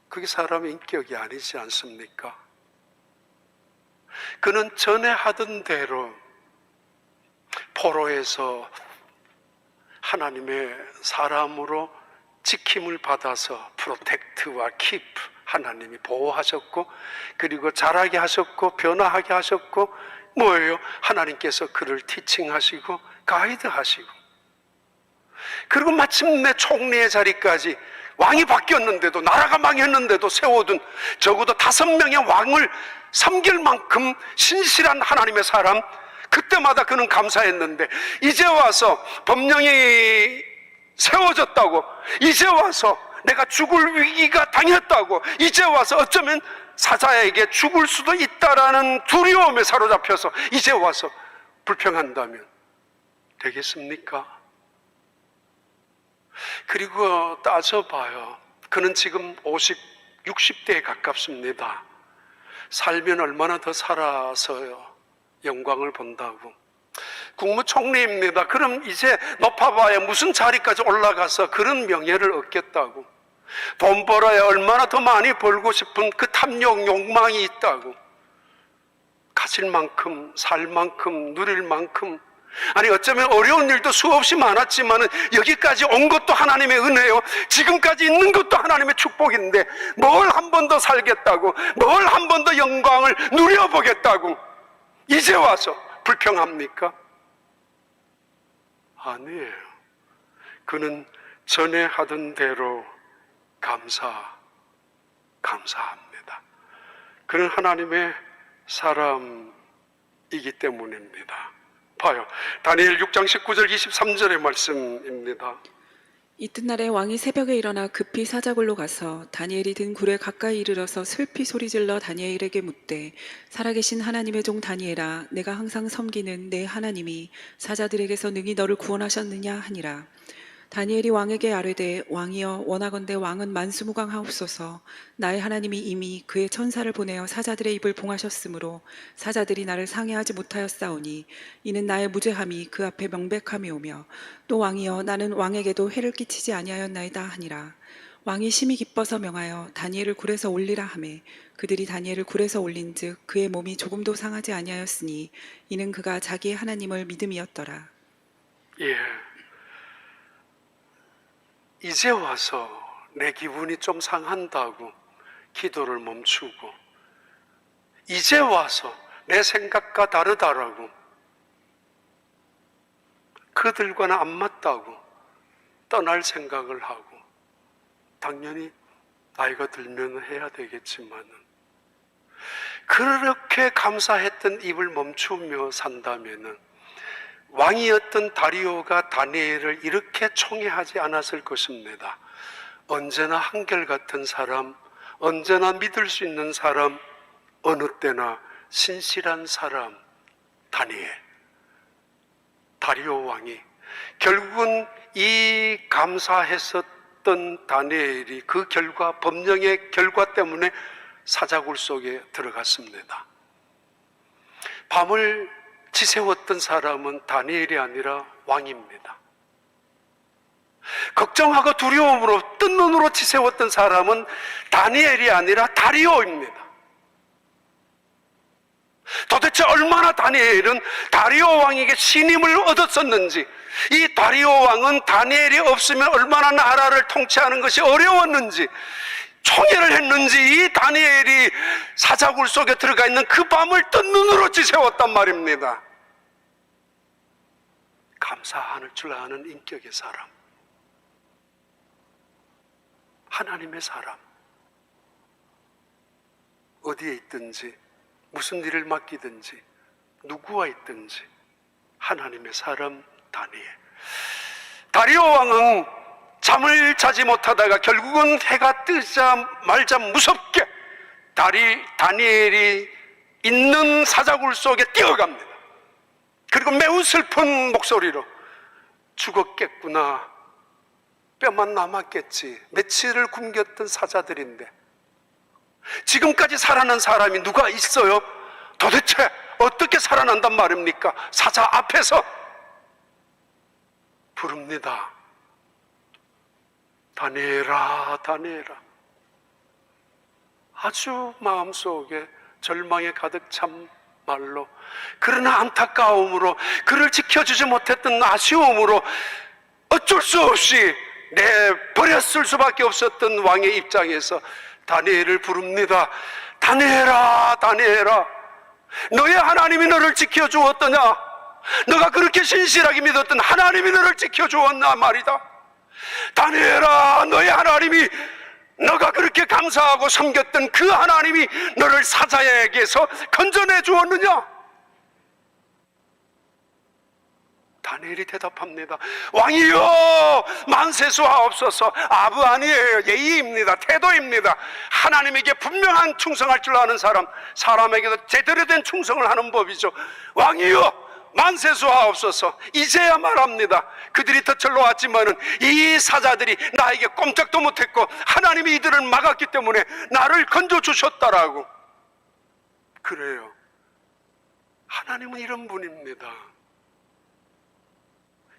그게 사람의 인격이 아니지 않습니까? 그는 전에 하던 대로 포로에서 하나님의 사람으로 지킴을 받아서 프로텍트와 킵 하나님이 보호하셨고, 그리고 자라게 하셨고 변화하게 하셨고, 뭐예요? 하나님께서 그를 티칭하시고 가이드하시고, 그리고 마침내 총리의 자리까지, 왕이 바뀌었는데도 나라가 망했는데도 세워둔 적어도 5명의 왕을 섬길 만큼 신실한 하나님의 사람, 그때마다 그는 감사했는데 이제 와서 법령이 세워졌다고, 이제 와서 내가 죽을 위기가 당했다고, 이제 와서 어쩌면 사자에게 죽을 수도 있다라는 두려움에 사로잡혀서 이제 와서 불평한다면 되겠습니까? 그리고 따져봐요. 그는 지금 60대에 가깝습니다. 살면 얼마나 더 살아서요 영광을 본다고. 국무총리입니다. 그럼 이제 높아봐야 무슨 자리까지 올라가서 그런 명예를 얻겠다고. 돈 벌어야 얼마나 더 많이 벌고 싶은 그 탐욕, 욕망이 있다고. 가질 만큼, 살 만큼, 누릴 만큼 아니 어쩌면 어려운 일도 수없이 많았지만 여기까지 온 것도 하나님의 은혜요, 지금까지 있는 것도 하나님의 축복인데 뭘 한 번 더 살겠다고, 뭘 한 번 더 영광을 누려보겠다고 이제 와서 불평합니까? 아니에요. 그는 전에 하던 대로 감사합니다. 그는 하나님의 사람이기 때문입니다. 봐요. 다니엘 6장 19절 23절의 말씀입니다. 이튿날에 왕이 새벽에 일어나 급히 사자굴로 가서 다니엘이 든 굴에 가까이 이르러서 슬피 소리질러 다니엘에게 묻되, 살아계신 하나님의 종 다니엘아, 내가 항상 섬기는 내 하나님이 사자들에게서 능히 너를 구원하셨느냐 하니라. 다니엘이 왕에게 아뢰되, 왕이여, 원하건대 왕은 만수무강하옵소서. 나의 하나님이 이미 그의 천사를 보내어 사자들의 입을 봉하셨으므로 사자들이 나를 상해하지 못하였사오니 이는 나의 무죄함이 그 앞에 명백함이오며, 또 왕이여, 나는 왕에게도 해를 끼치지 아니하였나이다 하니라. 왕이 심히 기뻐서 명하여 다니엘을 굴에서 올리라 하매 그들이 다니엘을 굴에서 올린즉 그의 몸이 조금도 상하지 아니하였으니 이는 그가 자기의 하나님을 믿음이었더라. 예. 이제 와서 내 기분이 좀 상한다고 기도를 멈추고, 이제 와서 내 생각과 다르다라고, 그들과는 안 맞다고 떠날 생각을 하고, 당연히 나이가 들면 해야 되겠지만은, 그렇게 감사했던 입을 멈추며 산다면은 왕이었던 다리오가 다니엘을 이렇게 총애하지 않았을 것입니다. 언제나 한결같은 사람, 언제나 믿을 수 있는 사람, 어느 때나 신실한 사람, 다리오 왕이 결국은 이 감사했었던 다니엘이 그 결과, 법령의 결과 때문에 사자굴 속에 들어갔습니다. 밤을 지새웠던 사람은 다니엘이 아니라 왕입니다. 걱정하고 두려움으로 뜬 눈으로 지새웠던 사람은 다니엘이 아니라 다리오입니다. 도대체 얼마나 다니엘은 다리오 왕에게 신임을 얻었었는지, 이 다리오 왕은 다니엘이 없으면 얼마나 나라를 통치하는 것이 어려웠는지, 총애를 했는지 이 다니엘이 사자굴 속에 들어가 있는 그 밤을 뜬 눈으로 지새웠단 말입니다. 감사할 줄 아는 인격의 사람, 하나님의 사람, 어디에 있든지 무슨 일을 맡기든지 누구와 있든지 하나님의 사람 다리오 왕은 잠을 자지 못하다가 결국은 해가 뜨자 말자 무섭게 다니엘이 있는 사자굴 속에 뛰어갑니다. 그리고 매우 슬픈 목소리로 죽었겠구나, 뼈만 남았겠지, 며칠을 굶겼던 사자들인데 지금까지 살아난 사람이 누가 있어요? 도대체 어떻게 살아난단 말입니까? 사자 앞에서 부릅니다. 다니엘아, 다니엘아. 아주 마음속에 절망에 가득 찬 말로, 그러나 안타까움으로, 그를 지켜주지 못했던 아쉬움으로 어쩔 수 없이 내버렸을 수밖에 없었던 왕의 입장에서 다니엘을 부릅니다. 다니엘아, 다니엘아, 너의 하나님이 너를 지켜주었더냐? 너가 그렇게 신실하게 믿었던 하나님이 너를 지켜주었나 말이다. 다니엘아, 너의 하나님이, 너가 그렇게 감사하고 섬겼던 그 하나님이 너를 사자에게서 건져내 주었느냐? 다니엘이 대답합니다. 왕이여, 만세수하옵소서. 아부 아니에요. 예의입니다. 태도입니다. 하나님에게 분명한 충성할 줄 아는 사람, 사람에게도 제대로 된 충성을 하는 법이죠. 왕이여, 만세수하옵소서. 이제야 말합니다. 그들이 덫을로 왔지만은 이 사자들이 나에게 꼼짝도 못했고 하나님이 이들을 막았기 때문에 나를 건져주셨다라고. 그래요. 하나님은 이런 분입니다.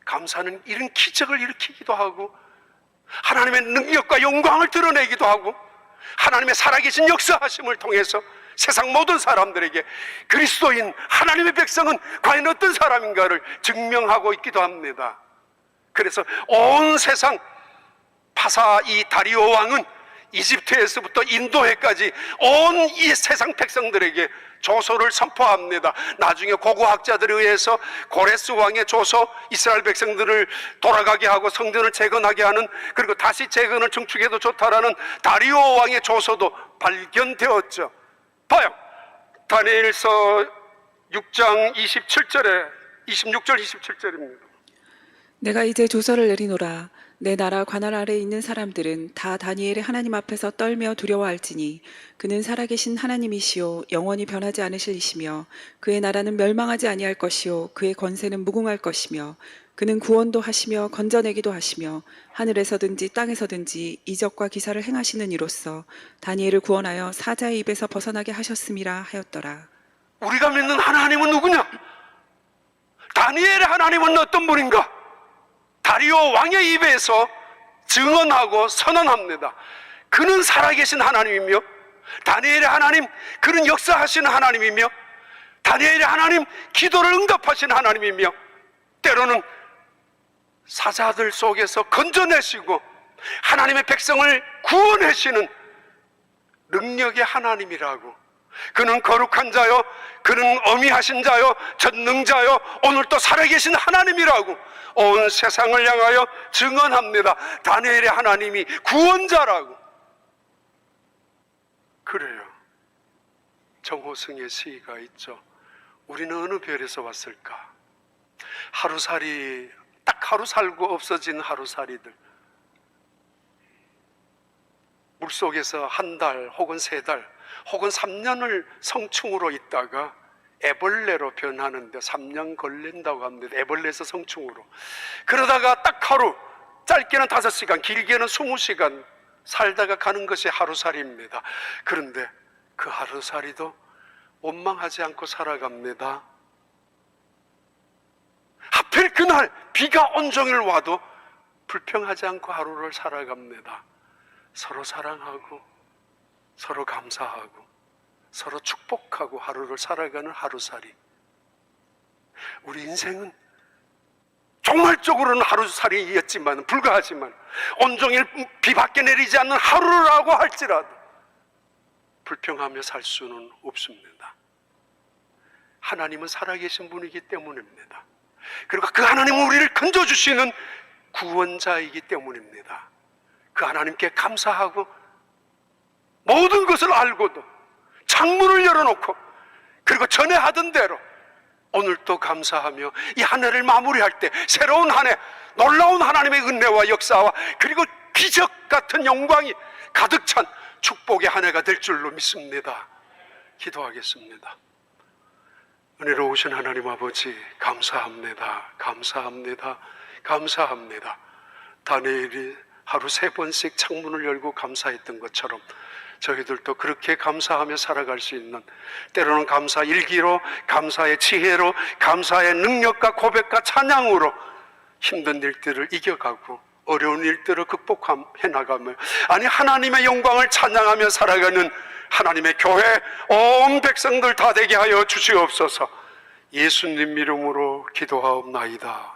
감사는 이런 기적을 일으키기도 하고, 하나님의 능력과 영광을 드러내기도 하고, 하나님의 살아계신 역사하심을 통해서 세상 모든 사람들에게 그리스도인 하나님의 백성은 과연 어떤 사람인가를 증명하고 있기도 합니다. 그래서 온 세상 파사 이 다리오 왕은 이집트에서부터 인도해까지 온 이 세상 백성들에게 조서를 선포합니다. 나중에 고고학자들에 의해서 고레스 왕의 조서, 이스라엘 백성들을 돌아가게 하고 성전을 재건하게 하는, 그리고 다시 재건을 증축해도 좋다라는 다리오 왕의 조서도 발견되었죠. 봐요. 다니엘서 6장 26절 27절입니다. 내가 이제 조서를 내리노라. 내 나라 관할 아래에 있는 사람들은 다 다니엘의 하나님 앞에서 떨며 두려워할지니 그는 살아계신 하나님이시요 영원히 변하지 않으실 이시며 그의 나라는 멸망하지 아니할 것이요 그의 권세는 무궁할 것이며 그는 구원도 하시며 건져내기도 하시며 하늘에서든지 땅에서든지 이적과 기사를 행하시는 이로써 다니엘을 구원하여 사자의 입에서 벗어나게 하셨음이라 하였더라. 우리가 믿는 하나님은 누구냐? 다니엘의 하나님은 어떤 분인가? 다리오 왕의 입에서 증언하고 선언합니다. 그는 살아계신 하나님이며, 다니엘의 하나님, 그는 역사하시는 하나님이며, 다니엘의 하나님, 기도를 응답하시는 하나님이며, 때로는 사자들 속에서 건져내시고 하나님의 백성을 구원하시는 능력의 하나님이라고. 그는 거룩한 자요, 그는 어미하신 자요, 전능자요, 오늘 또 살아계신 하나님이라고 온 세상을 향하여 증언합니다. 다니엘의 하나님이 구원자라고. 그래요. 정호승의 시가 있죠. 우리는 어느 별에서 왔을까? 하루살이, 딱 하루 살고 없어진 하루살이들, 물속에서 한 달 혹은 세 달 혹은 3년을 성충으로 있다가 애벌레로 변하는데 3년 걸린다고 합니다. 애벌레에서 성충으로. 그러다가 딱 하루, 짧게는 5시간, 길게는 20시간 살다가 가는 것이 하루살이입니다. 그런데 그 하루살이도 원망하지 않고 살아갑니다. 하필 그날 비가 온종일 와도 불평하지 않고 하루를 살아갑니다. 서로 사랑하고 서로 감사하고 서로 축복하고 하루를 살아가는 하루살이. 우리 인생은 종말적으로는 하루살이였지만, 불가하지만 온종일 비밖에 내리지 않는 하루라고 할지라도 불평하며 살 수는 없습니다. 하나님은 살아계신 분이기 때문입니다. 그리고 그 하나님은 우리를 건져주시는 구원자이기 때문입니다. 그 하나님께 감사하고 모든 것을 알고도 창문을 열어놓고, 그리고 전에 하던 대로 오늘 또 감사하며 이 한 해를 마무리할 때 새로운 한 해, 놀라운 하나님의 은혜와 역사와 그리고 기적 같은 영광이 가득 찬 축복의 한 해가 될 줄로 믿습니다. 기도하겠습니다. 은혜로우신 하나님 아버지, 감사합니다. 감사합니다. 감사합니다. 다니엘이 하루 3번씩 창문을 열고 감사했던 것처럼 저희들도 그렇게 감사하며 살아갈 수 있는, 때로는 감사 일기로, 감사의 지혜로, 감사의 능력과 고백과 찬양으로 힘든 일들을 이겨가고 어려운 일들을 극복해 나가며, 아니 하나님의 영광을 찬양하며 살아가는 하나님의 교회 온 백성들 다 되게 하여 주시옵소서. 예수님 이름으로 기도하옵나이다.